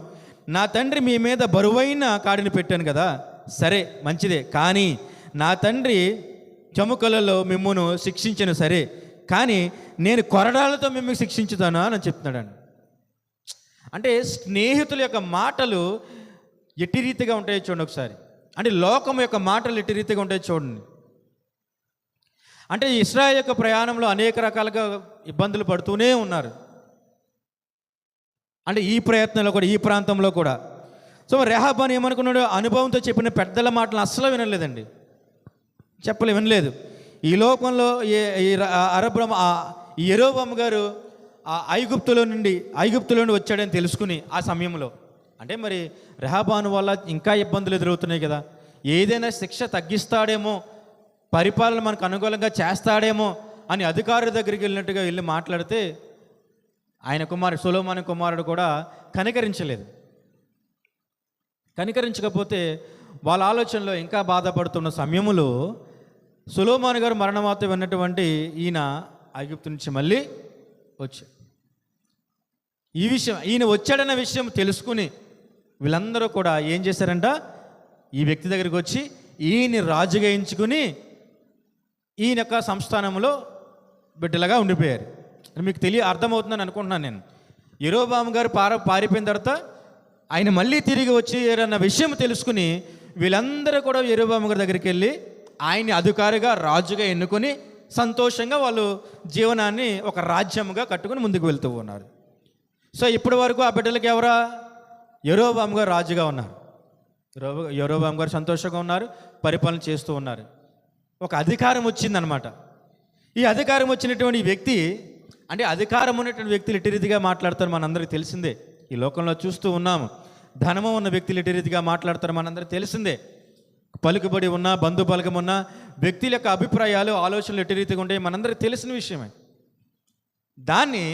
నా తండ్రి మీ మీద బరువైన కాడిని పెట్టాను కదా, సరే మంచిదే, కానీ నా తండ్రి చముకలలో మిమ్మును శిక్షించను సరే, కానీ నేను కొరడాలతో మిమ్మల్ని శిక్షించుతాను అని చెప్తున్నాడు. అంటే స్నేహితుల యొక్క మాటలు ఎట్టి రీతిగా ఉంటాయో చూడండి ఒకసారి. అంటే లోకం యొక్క మాటలు ఎట్టి రీతిగా ఉంటాయో చూడండి. అంటే ఇశ్రాయేలు యొక్క ప్రయాణంలో అనేక రకాలుగా ఇబ్బందులు పడుతూనే ఉన్నారు. అంటే ఈ ప్రయత్నంలో కూడా, ఈ ప్రాంతంలో కూడా. సో రెహబాను ఏమనుకున్నాడు, అనుభవంతో చెప్పిన పెద్దల మాటలు అస్సలు వినలేదండి, వినలేదు. ఈ లోకంలో ఈ యెరోబాము గారు ఐగుప్తులో నుండి వచ్చాడని తెలుసుకుని ఆ సమయంలో, అంటే మరి రెహబాను వల్ల ఇంకా ఇబ్బందులు ఎదురవుతున్నాయి కదా, ఏదైనా శిక్ష తగ్గిస్తాడేమో, పరిపాలన మనకు అనుకూలంగా చేస్తాడేమో అని అధికారుల దగ్గరికి వెళ్ళినట్టుగా వెళ్ళి మాట్లాడితే, ఆయన కుమారుడు సొలొమోను కుమారుడు కూడా కనికరించకపోతే వాళ్ళ ఆలోచనలో ఇంకా బాధపడుతున్న సమయంలో సొలొమోను గారు మరణవార్త విన్నటువంటి ఈయన ఐగుప్తు నుంచి మళ్ళీ వచ్చాడు. ఈ విషయం, ఈయన వచ్చాడన్న విషయం తెలుసుకుని వీళ్ళందరూ కూడా ఏం చేశారంట, ఈ వ్యక్తి దగ్గరికి వచ్చి ఈయన్ని రాజుగా ఎంచుకుని ఈయన యొక్క సంస్థానంలో బిడ్డలుగా ఉండిపోయారు. మీకు అర్థమవుతుందని అనుకుంటున్నాను నేను. యెరోబాము గారు పారిపోయిన తర్వాత ఆయన మళ్ళీ తిరిగి వచ్చారన్న విషయం తెలుసుకుని వీళ్ళందరూ కూడా యెరోబాము గారి దగ్గరికి వెళ్ళి ఆయన్ని అధికారిగా రాజుగా ఎన్నుకొని సంతోషంగా వాళ్ళు జీవనాన్ని ఒక రాజ్యముగా కట్టుకుని ముందుకు వెళ్తూ ఉన్నారు. సో ఇప్పటి వరకు ఆ బిడ్డలకి ఎవరా, యెరోబాము గారు రాజుగా ఉన్నారు, యెరోబాము గారు సంతోషంగా ఉన్నారు, పరిపాలన చేస్తూ ఉన్నారు. ఒక అధికారం వచ్చిందనమాట. ఈ అధికారం వచ్చినటువంటి వ్యక్తి, అంటే అధికారం ఉన్నటువంటి వ్యక్తులు ఎట్టి రీతిగా మాట్లాడతారు మనందరికీ తెలిసిందే. ఈ లోకంలో చూస్తూ ఉన్నాము. ధనము ఉన్న వ్యక్తులు ఎట్టి రీతిగా మాట్లాడతారు మనందరికీ తెలిసిందే. పలుకుబడి ఉన్న, బంధు బలగం ఉన్న వ్యక్తుల యొక్క అభిప్రాయాలు, ఆలోచనలు ఎట్టి రీతిగా ఉంటాయి మనందరికీ తెలిసిన విషయమే. దాన్ని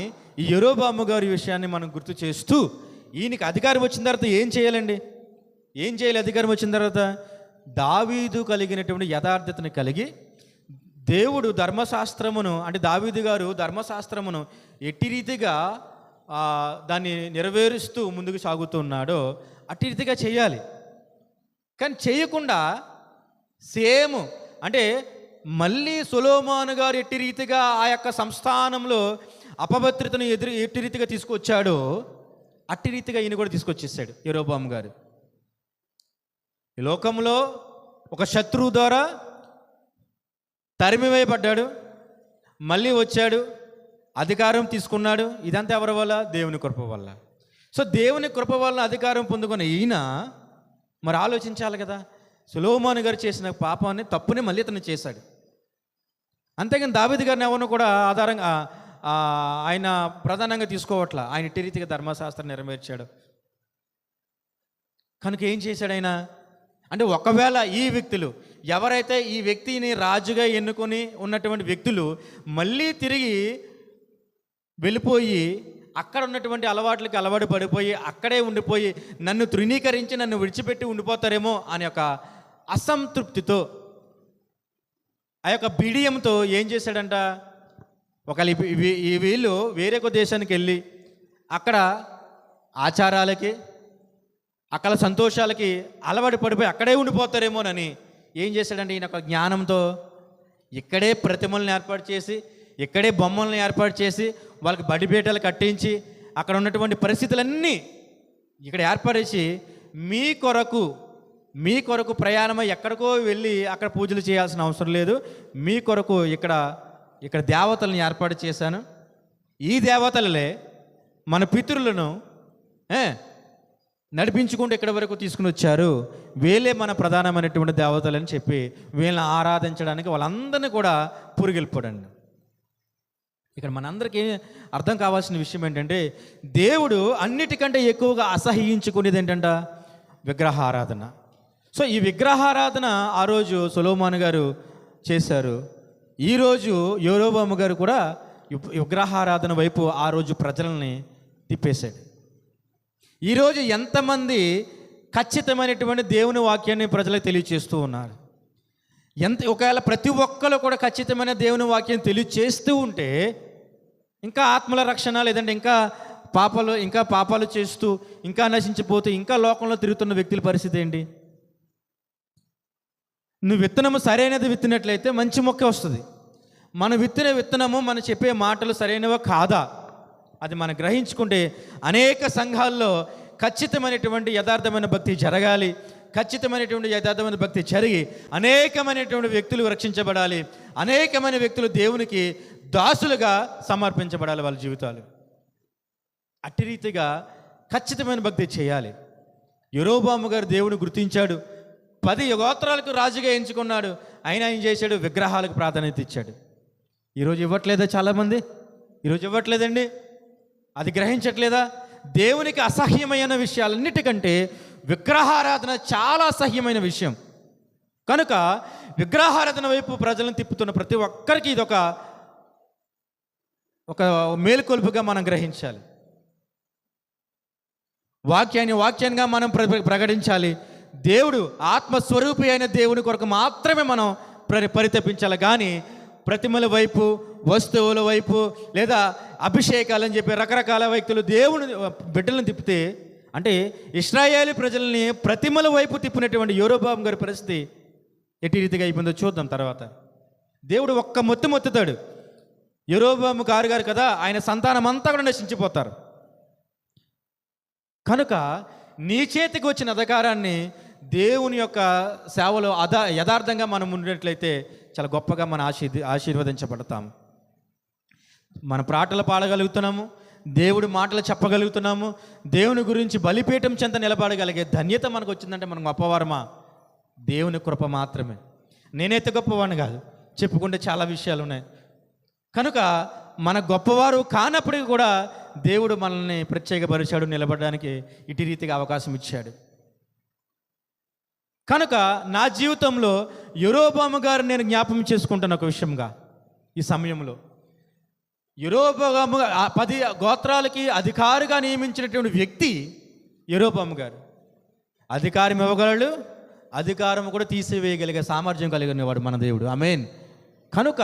ఈ యెరోబాము గారి విషయాన్ని మనం గుర్తు చేస్తూ, ఈయనకి అధికారం వచ్చిన తర్వాత ఏం చేయాలండి, ఏం చేయాలి? అధికారం వచ్చిన తర్వాత దావీదు కలిగినటువంటి యథార్థతను కలిగి దేవుడు ధర్మశాస్త్రమును, అంటే దావీదు గారు ధర్మశాస్త్రమును ఎట్టి రీతిగా దాన్ని నెరవేరుస్తూ ముందుకు సాగుతున్నాడో అట్టి రీతిగా చేయాలి. కానీ చేయకుండా సేమ్, అంటే మళ్ళీ సొలొమోను గారు ఎట్టి రీతిగా ఆ యొక్క సంస్థానంలో అపవిత్రతను ఎట్టి రీతిగా తీసుకొచ్చాడో అట్టి రీతిగా ఈయన కూడా తీసుకొచ్చేసాడు యెరోబాము గారు. ఈ లోకంలో ఒక శత్రువు ద్వారా తరిమివేయబడ్డాడు, మళ్ళీ వచ్చాడు, అధికారం తీసుకున్నాడు. ఇదంతా ఎవరి వల్ల? దేవుని కృప వల్ల. సో దేవుని కృప వల్ల అధికారం పొందుకున్న ఈయన మరి ఆలోచించాలి కదా, సొలొమోను గారు చేసిన పాపాన్ని, తప్పుని మళ్ళీ అతను చేశాడు. అంతేగాని దావీదు గారిని ఎవరిని కూడా ఆధారంగా ఆయన ప్రధానంగా తీసుకోవట్లా. ఆయన ఇట్టి రీతిగా ధర్మశాస్త్రం నెరవేర్చాడు. కనుక ఏం చేశాడు ఆయన అంటే, ఒకవేళ ఈ వ్యక్తులు ఎవరైతే ఈ వ్యక్తిని రాజుగా ఎన్నుకొని ఉన్నటువంటి వ్యక్తులు మళ్ళీ తిరిగి వెళ్ళిపోయి అక్కడ ఉన్నటువంటి అలవాట్లకి అలవాటు పడిపోయి అక్కడే ఉండిపోయి నన్ను తృణీకరించి నన్ను విడిచిపెట్టి ఉండిపోతారేమో అనే ఒక అసంతృప్తితో, ఆ యొక్క బిడియంతో ఏం చేశాడంట, ఒకవేళ వీళ్ళు వేరే ఒక దేశానికి వెళ్ళి అక్కడ ఆచారాలకి, అక్కడ సంతోషాలకి అలవాటు పడిపోయి అక్కడే ఉండిపోతారేమోనని ఏం చేశాడంటే, ఈయన ఒక జ్ఞానంతో ఇక్కడే ప్రతిమలను ఏర్పాటు చేసి, ఇక్కడే బొమ్మలను ఏర్పాటు చేసి, వాళ్ళకి బడిపేటలు కట్టించి, అక్కడ ఉన్నటువంటి పరిస్థితులన్నీ ఇక్కడ ఏర్పరిచి మీ కొరకు ప్రయాణమై ఎక్కడికో వెళ్ళి అక్కడ పూజలు చేయాల్సిన అవసరం లేదు, మీ కొరకు ఇక్కడ దేవతలను ఏర్పాటు చేశాను, ఈ దేవతలే మన పితరులను ఏ, నడిపించుకుంటూ ఎక్కడి వరకు తీసుకుని వచ్చారు. వీళ్ళే మన ప్రధానమైనటువంటి దేవతలని చెప్పి వీళ్ళని ఆరాధించడానికి వాళ్ళందరినీ కూడా పురిగెల్పాడండి. ఇక్కడ మనందరికీ అర్థం కావాల్సిన విషయం ఏంటంటే, దేవుడు అన్నిటికంటే ఎక్కువగా అసహ్యించుకునేది ఏంటంట? విగ్రహారాధన. సో ఈ విగ్రహారాధన ఆ రోజు సొలొమోను గారు చేశారు. ఈరోజు యెరోబోము గారు కూడా విగ్రహారాధన వైపు ఆ రోజు ప్రజల్ని తిప్పేశాడు. ఈరోజు ఎంతమంది ఖచ్చితమైనటువంటి దేవుని వాక్యాన్ని ప్రజలకు తెలియచేస్తూ ఉన్నారు? ఒకవేళ ప్రతి ఒక్కరు కూడా ఖచ్చితమైన దేవుని వాక్యం తెలియచేస్తూ ఉంటే ఇంకా ఆత్మల రక్షణ, లేదంటే ఇంకా పాపాలు చేస్తూ ఇంకా నశించిపోతూ ఇంకా లోకంలో తిరుగుతున్న వ్యక్తుల పరిస్థితి ఏంటి? నువ్వు విత్తనము సరైనది విత్తినట్లయితే మంచి మొక్క వస్తుంది. మనం విత్తిన విత్తనము మనం చెప్పే మాటలు సరైనవా కాదా అది మనం గ్రహించుకుంటే అనేక సంఘాల్లో ఖచ్చితమైనటువంటి యథార్థమైన భక్తి జరగాలి. ఖచ్చితమైనటువంటి యథార్థమైన భక్తి జరిగి అనేకమైనటువంటి వ్యక్తులు రక్షించబడాలి. అనేకమైన వ్యక్తులు దేవునికి దాసులుగా సమర్పించబడాలి వాళ్ళ జీవితాలు. అట్టి రీతిగా ఖచ్చితమైన భక్తి చేయాలి. యెరోబోము గారు దేవుని గుర్తించాడు. 10 గోత్రాలకు రాజుగా ఎంచుకున్నాడు. ఆయన ఏం చేశాడు? విగ్రహాలకు ప్రాధాన్యత ఇచ్చాడు. ఈరోజు ఇవ్వట్లేదా? చాలామంది ఈరోజు ఇవ్వట్లేదండి. అది గ్రహించట్లేదా? దేవునికి అసహ్యమైన విషయాలన్నిటికంటే విగ్రహారాధన చాలా అసహ్యమైన విషయం. కనుక విగ్రహారాధన వైపు ప్రజలను తిప్పుతున్న ప్రతి ఒక్కరికి ఇది ఒక మేలుకొలుపుగా మనం గ్రహించాలి. వాక్యాన్నిగా మనం ప్రకటించాలి. దేవుడు ఆత్మస్వరూపి అయిన దేవుని కొరకు మాత్రమే మనం పరితపించాలి. కానీ ప్రతిమల వైపు, వస్తువుల వైపు, లేదా అభిషేకాలని చెప్పి రకరకాల వ్యక్తులు దేవుని బిడ్డలను తిప్పితే, అంటే ఇశ్రాయేలు ప్రజల్ని ప్రతిమల వైపు తిప్పినటువంటి యెరోబోము గారి పరిస్థితి ఎట్టి రీతిగా అయిపోయిందో చూద్దాం తర్వాత. దేవుడు ఒక్క మొత్తుతాడు. యెరోబోము గారు కదా, ఆయన సంతానం అంతా కూడా నశించిపోతారు. కనుక నీ చేతికి వచ్చిన అధికారాన్ని దేవుని యొక్క సేవలో యథార్థంగా మనం ఉన్నట్లయితే చాలా గొప్పగా మనం ఆశీర్వదించబడతాము. మన పాటలు పాడగలుగుతున్నాము, దేవుడి మాటలు చెప్పగలుగుతున్నాము, దేవుని గురించి బలిపీఠం చెంత నిలబడగలిగే ధన్యత మనకు వచ్చిందంటే మనం గొప్పవారమా? దేవుని కృప మాత్రమే. నేనైతే గొప్పవాడిని కాదు, చెప్పుకుంటే చాలా విషయాలు ఉన్నాయి. కనుక మన గొప్పవారు కానప్పటికీ కూడా దేవుడు మనల్ని ప్రత్యేకపరిచాడు, నిలబడడానికి ఇటు రీతిగా అవకాశం ఇచ్చాడు. కనుక నా జీవితంలో యెరోబోము గారు నేను జ్ఞాపం చేసుకుంటున్న ఒక విషయంగా ఈ సమయంలో, యెరోబోము 10 గోత్రాలకి అధికారిగా నియమించినటువంటి వ్యక్తి యెరోబోము గారు. అధికారం ఇవ్వగలడు, అధికారం కూడా తీసివేయగలిగే సామర్థ్యం కలిగిన వాడు మన దేవుడు. ఆమేన్. కనుక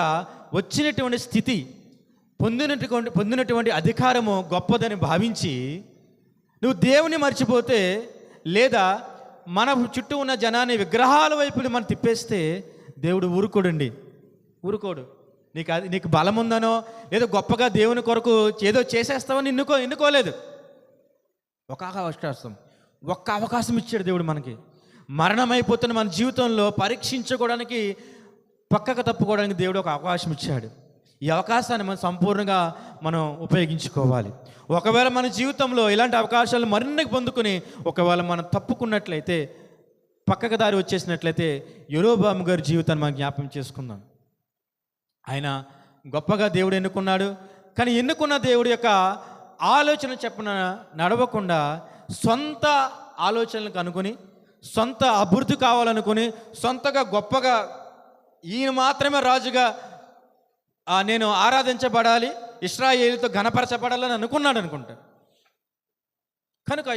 వచ్చినటువంటి స్థితి, పొందినటువంటి అధికారము గొప్పదని భావించి నువ్వు దేవుని మర్చిపోతే, లేదా మన చుట్టూ ఉన్న జనాన్ని విగ్రహాల వైపు మనం తిప్పేస్తే దేవుడు ఊరుకోడు. నీకు బలం ఉందనో లేదో గొప్పగా దేవుని కొరకు ఏదో చేసేస్తామని ఎన్నుకోలేదు. ఒక్క అవకాశం ఇచ్చాడు దేవుడు మనకి. మరణం అయిపోతున్న మన జీవితంలో పరీక్షించుకోవడానికి, పక్కకు తప్పుకోవడానికి దేవుడు ఒక అవకాశం ఇచ్చాడు. ఈ అవకాశాన్ని మనం సంపూర్ణంగా మనం ఉపయోగించుకోవాలి. ఒకవేళ మన జీవితంలో ఇలాంటి అవకాశాలు మరిన్ని పొందుకుని ఒకవేళ మనం తప్పుకున్నట్లయితే, పక్కకు దారి వచ్చేసినట్లయితే యెరోబోము గారి జీవితాన్ని మనం జ్ఞాపకం చేసుకుందాం. ఆయన గొప్పగా దేవుడు ఎన్నుకున్నాడు. కానీ ఎన్నుకున్న దేవుడి యొక్క ఆలోచన చెప్పిన నడవకుండా సొంత ఆలోచనలకు అనుకుని, సొంత అభివృద్ధి కావాలనుకుని, సొంతగా గొప్పగా ఈయన మాత్రమే రాజుగా నేను ఆరాధించబడాలి, ఇశ్రాయేలుతో ఘనపరచబడాలని అనుకుంటా. కనుక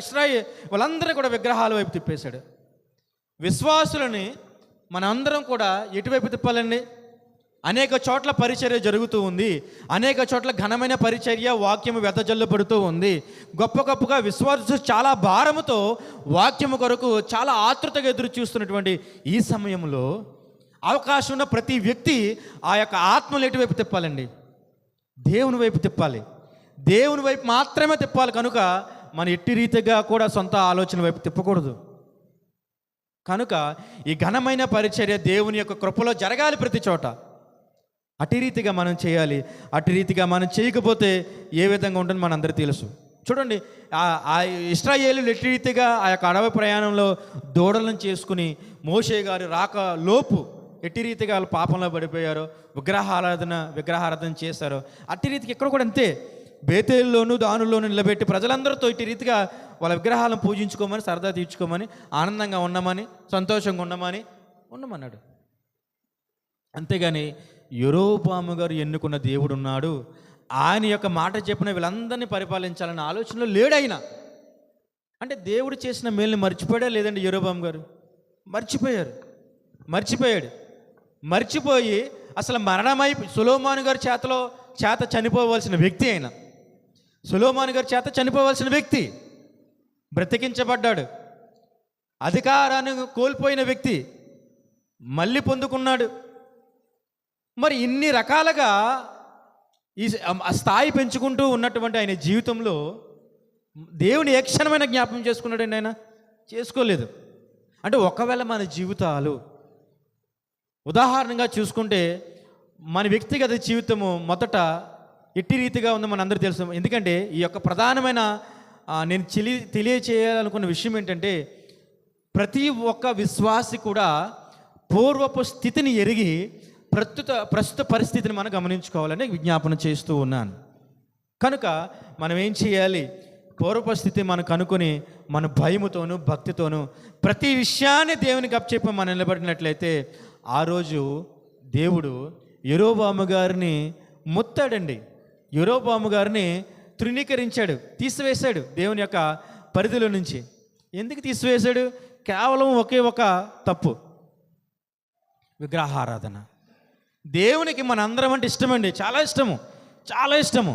వాళ్ళందరూ కూడా విగ్రహాల వైపు తిప్పేశాడు. విశ్వాసులని మనందరం కూడా ఎటువైపు తిప్పాలండి? అనేక చోట్ల పరిచర్య జరుగుతూ ఉంది. అనేక చోట్ల ఘనమైన పరిచర్య, వాక్యము వెదజల్లబడుతూ ఉంది. గొప్పగా విశ్వాసులు చాలా భారముతో వాక్యము కొరకు చాలా ఆతృతగా ఎదురు చూస్తున్నటువంటి ఈ సమయంలో అవకాశం ఉన్న ప్రతి వ్యక్తి ఆ యొక్క ఆత్మలు ఎటువైపు తిప్పాలండి? దేవుని వైపు తిప్పాలి. దేవుని వైపు మాత్రమే తిప్పాలి. కనుక మన ఎట్టి రీతిగా కూడా సొంత ఆలోచన వైపు తిప్పకూడదు. కనుక ఈ ఘనమైన పరిచర్య దేవుని యొక్క కృపలో జరగాలి ప్రతి చోట. అటు రీతిగా మనం చేయాలి. అటు రీతిగా మనం చేయకపోతే ఏ విధంగా ఉంటుందో మనందరికీ తెలుసు. చూడండి, ఆ ఇశ్రాయేలీయులు ఎటు రీతిగా ఆ యొక్క అడవి ప్రయాణంలో దూడలను చేసుకుని మోషే గారు రాక లోపు ఎట్టి రీతిగా వాళ్ళు పాపంలో పడిపోయారో, విగ్రహారాధన చేశారో, అట్టి రీతికి ఇక్కడ కూడా అంతే. బేతేలులోను దానుల్లోనూ నిలబెట్టి ప్రజలందరితో ఇటు రీతిగా వాళ్ళ విగ్రహాలను పూజించుకోమని, సరదా తీర్చుకోమని, ఆనందంగా ఉండమని, సంతోషంగా ఉండమన్నాడు. అంతేగాని యెరోబాము గారు ఎన్నుకున్న దేవుడు ఉన్నాడు, ఆయన యొక్క మాట చెప్పిన వీళ్ళందరినీ పరిపాలించాలన్న ఆలోచనలో లేడైనా. అంటే దేవుడు చేసిన మేలుని మర్చిపోయాడా లేదండి యెరోబాము గారు? మర్చిపోయాడు. మర్చిపోయి అసలు మరణమై సొలొమోను గారి చేత చనిపోవలసిన వ్యక్తి ఆయన. సొలొమోను గారి చేత చనిపోవలసిన వ్యక్తి బ్రతికించబడ్డాడు. అధికారాన్ని కోల్పోయిన వ్యక్తి మళ్ళీ పొందుకున్నాడు. మరి ఇన్ని రకాలుగా ఈ స్థాయి పెంచుకుంటూ ఉన్నటువంటి ఆయన జీవితంలో దేవుని ఏ క్షణమైన జ్ఞాపకం చేసుకున్నాడండి? ఆయన చేసుకోలేదు. అంటే ఒకవేళ మన జీవితాలు ఉదాహరణగా చూసుకుంటే మన వ్యక్తిగత జీవితము మొదట ఎట్టి రీతిగా ఉందో మన అందరూ తెలుసు. ఎందుకంటే ఈ యొక్క ప్రధానమైన నేను తెలియచేయాలనుకున్న విషయం ఏంటంటే, ప్రతి ఒక్క విశ్వాసి కూడా పూర్వపు స్థితిని ఎరిగి ప్రస్తుత పరిస్థితిని మనం గమనించుకోవాలని విజ్ఞాపన చేస్తూ ఉన్నాను. కనుక మనం ఏం చేయాలి? పూర్వపు స్థితి మనం కనుక్కొని మన భయముతోనూ భక్తితోనూ ప్రతి విషయాన్ని దేవునికి అప్పచెప్పి మనం నిలబడినట్లయితే ఆ రోజు దేవుడు యెరోబాము గారిని ముత్తాడండి. యెరోబాము గారిని తృణీకరించాడు, తీసివేశాడు దేవుని యొక్క పరిధిలో నుంచి. ఎందుకు తీసివేశాడు? కేవలం ఒకే ఒక తప్పు, విగ్రహారాధన. దేవునికి మనందరం అంటే ఇష్టమండి, చాలా ఇష్టము.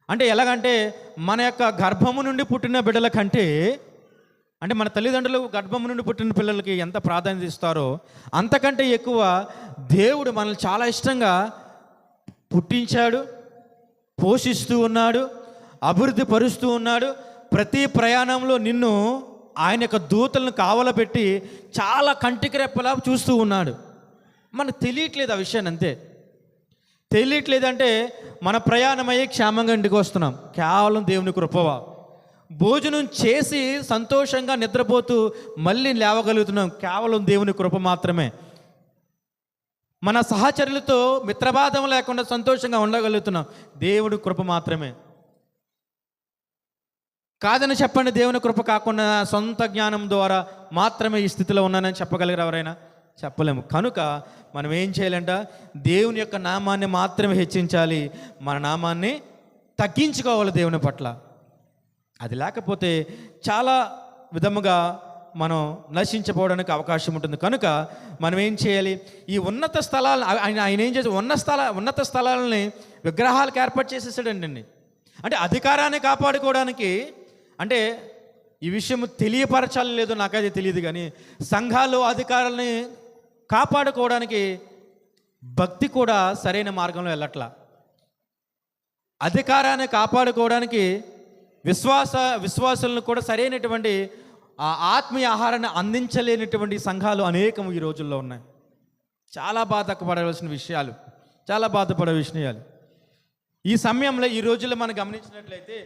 అంటే ఎలాగంటే మన యొక్క గర్భము నుండి పుట్టిన బిడ్డల కంటే, అంటే మన తల్లిదండ్రులు గర్భము నుండి పుట్టిన పిల్లలకి ఎంత ప్రాధాన్యత ఇస్తారో అంతకంటే ఎక్కువ దేవుడు మనల్ని చాలా ఇష్టంగా పుట్టించాడు, పోషిస్తూ ఉన్నాడు, అభివృద్ధి పరుస్తూ ఉన్నాడు. ప్రతి ప్రయాణంలో నిన్ను ఆయన యొక్క దూతలను కావలపెట్టి చాలా కంటికి రెప్పలా చూస్తూ ఉన్నాడు. మనకు తెలియట్లేదు ఆ విషయాన్ని, అంతే. తెలియట్లేదంటే మన ప్రయాణమయ్యే క్షేమంగా ఇంటికి వస్తున్నాం, కేవలం దేవుని కృపవా. భోజనం చేసి సంతోషంగా నిద్రపోతూ మళ్ళీ లేవగలుగుతున్నాం, కేవలం దేవుని కృప మాత్రమే. మన సహచరులతో మిత్రబాధం లేకుండా సంతోషంగా ఉండగలుగుతున్నాం, దేవుడి కృప మాత్రమే. కాదని చెప్పండి, దేవుని కృప కాకుండా సొంత జ్ఞానం ద్వారా మాత్రమే ఈ స్థితిలో ఉన్నానని చెప్పగలిగారు ఎవరైనా? చెప్పలేము. కనుక మనం ఏం చేయాలంట? దేవుని యొక్క నామాన్ని మాత్రమే హెచ్చించాలి, మన నామాన్ని తగ్గించుకోవాలి దేవుని పట్ల. అది లేకపోతే చాలా విధముగా మనం నశించిపోవడానికి అవకాశం ఉంటుంది. కనుక మనం ఏం చేయాలి? ఈ ఉన్నత స్థలాలు ఆయన ఏం చేసి ఉన్నత స్థలాలని విగ్రహాలకు ఏర్పాటు చేసేసాడండి. అంటే అధికారాన్ని కాపాడుకోవడానికి, అంటే ఈ విషయం తెలియపరచాలని లేదో నాకైతే తెలియదు, కానీ సంఘాలు అధికారాలని కాపాడుకోవడానికి భక్తి కూడా సరైన మార్గంలో వెళ్ళట్లా. అధికారాన్ని కాపాడుకోవడానికి విశ్వాసులను కూడా సరైనటువంటి ఆత్మీయ ఆహారాన్ని అందించలేనటువంటి సంఘాలు అనేకం ఈ రోజుల్లో ఉన్నాయి. చాలా బాధపడవలసిన విషయాలు, చాలా బాధపడే విషయాలు. ఈ సమయంలో ఈ రోజుల్లో మనం గమనించినట్లయితే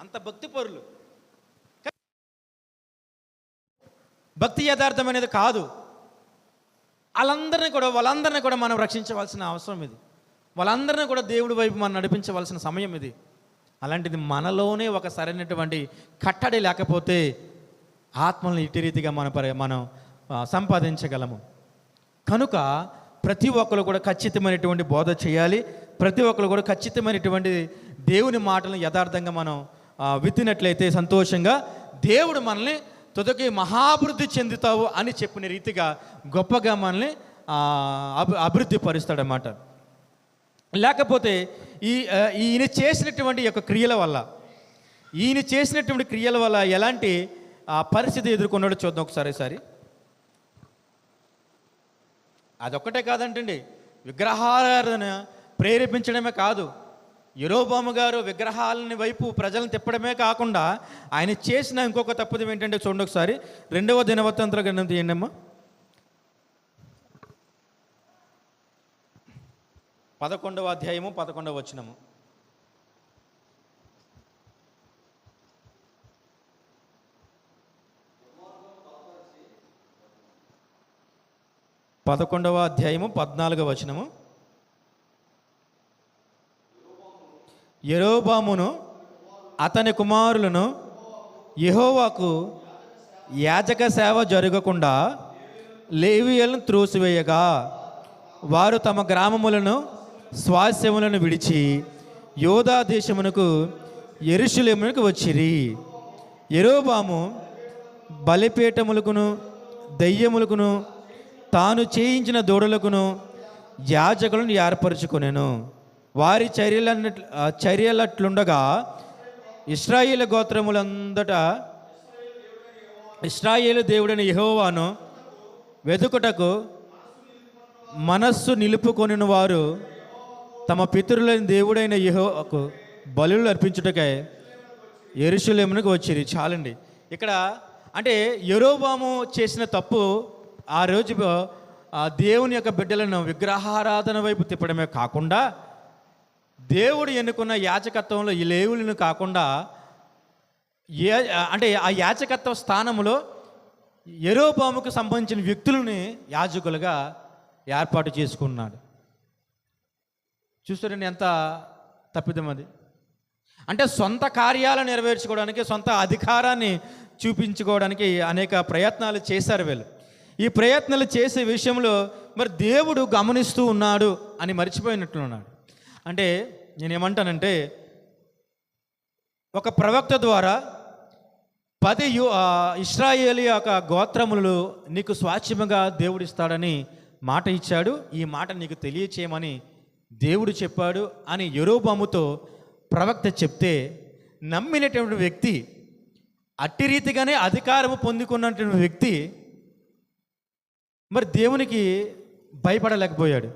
అంత భక్తి పరులు, భక్తి యథార్థం అనేది కాదు. వాళ్ళందరినీ కూడా మనం రక్షించవలసిన అవసరం ఇది. వాళ్ళందరినీ కూడా దేవుడి వైపు మనం నడిపించవలసిన సమయం ఇది. అలాంటిది మనలోనే ఒక సరైనటువంటి కట్టడి లేకపోతే ఆత్మలను ఇటు రీతిగా మనం సంపాదించగలము. కనుక ప్రతి ఒక్కరు కూడా ఖచ్చితమైనటువంటి బోధ చేయాలి. ప్రతి ఒక్కరు కూడా ఖచ్చితమైనటువంటి దేవుని మాటలను యథార్థంగా మనం విత్తినట్లయితే సంతోషంగా దేవుడు మనల్ని తుదకి మహాభివృద్ధి చెందుతావు అని చెప్పిన రీతిగా గొప్పగా మనల్ని అభివృద్ధి పరుస్తాడన్నమాట. లేకపోతే ఈయన చేసినటువంటి యొక్క క్రియల వల్ల ఎలాంటి పరిస్థితి ఎదుర్కొన్నాడో చూద్దాం ఒకసారి. అదొక్కటే కాదంటండి, విగ్రహారాధన ప్రేరేపించడమే కాదు, యెరోబాము గారు విగ్రహాలని వైపు ప్రజలను తిప్పడమే కాకుండా ఆయన చేసిన ఇంకొక తప్పుదం ఏంటంటే చూడండి ఒకసారి 2వ దినవృత్తాంతాల గ్రంథం తీయండి అమ్మా. 11వ అధ్యాయము 11వ వచనము. పదకొండవ అధ్యాయము 14వ వచనము. యెరోబామును అతని కుమారులను యెహోవాకు యాజక సేవ జరగకుండా లేవీయులను త్రోసివేయగా వారు తమ గ్రామములను స్వాస్యములను విడిచి యోధా దేశమునకు యెరూషలేమునకు వచ్చిరి. యెరోబాము బలిపీఠములకును దెయ్యములకును తాను చేయించిన దూడలకును యాజకులను ఏర్పరచుకొనెను. వారి చర్యలట్లుండగా ఇశ్రాయేలు గోత్రములందట ఇశ్రాయేలు దేవుడైన యెహోవాను వెదుకుటకు మనస్సు నిలుపుకొనిన వారు తమ పితరులైన దేవుడైన యెహోవాకు బలులు అర్పించుటకై యెరూషలేమునకు వచ్చిరి. చాలండి. ఇక్కడ అంటే యెరోబాము చేసిన తప్పు ఆ రోజు దేవుని యొక్క బిడ్డలను విగ్రహారాధన వైపు తిప్పడమే కాకుండా దేవుడు ఎన్నుకున్న యాజకత్వంలో ఈ లేవులను కాకుండా అంటే ఆ యాజకత్వ స్థానంలో యెరోబాముకు సంబంధించిన వ్యక్తులని యాజకులుగా ఏర్పాటు చేసుకున్నాడు. చూస్తారండి ఎంత తప్పిదం అది. అంటే సొంత కార్యాలను నెరవేర్చుకోవడానికి, సొంత అధికారాన్ని చూపించుకోవడానికి అనేక ప్రయత్నాలు చేశారు వీళ్ళు. ఈ ప్రయత్నాలు చేసే విషయంలో మరి దేవుడు గమనిస్తూ ఉన్నాడు అని మర్చిపోయినట్లున్నాడు. అంటే నేనేమంటానంటే ఒక ప్రవక్త ద్వారా 10 ఇశ్రాయేలు యొక్క గోత్రములు నీకు స్వాస్థ్యముగా దేవుడు ఇస్తాడని మాట ఇచ్చాడు. ఈ మాట నీకు తెలియచేయమని దేవుడు చెప్పాడు అని యెరోబాముతో ప్రవక్త చెప్తే నమ్మినటువంటి వ్యక్తి, అట్టి రీతిగానే అధికారము పొందుకున్నటువంటి వ్యక్తి మరి దేవునికి భయపడలేకపోయాడు.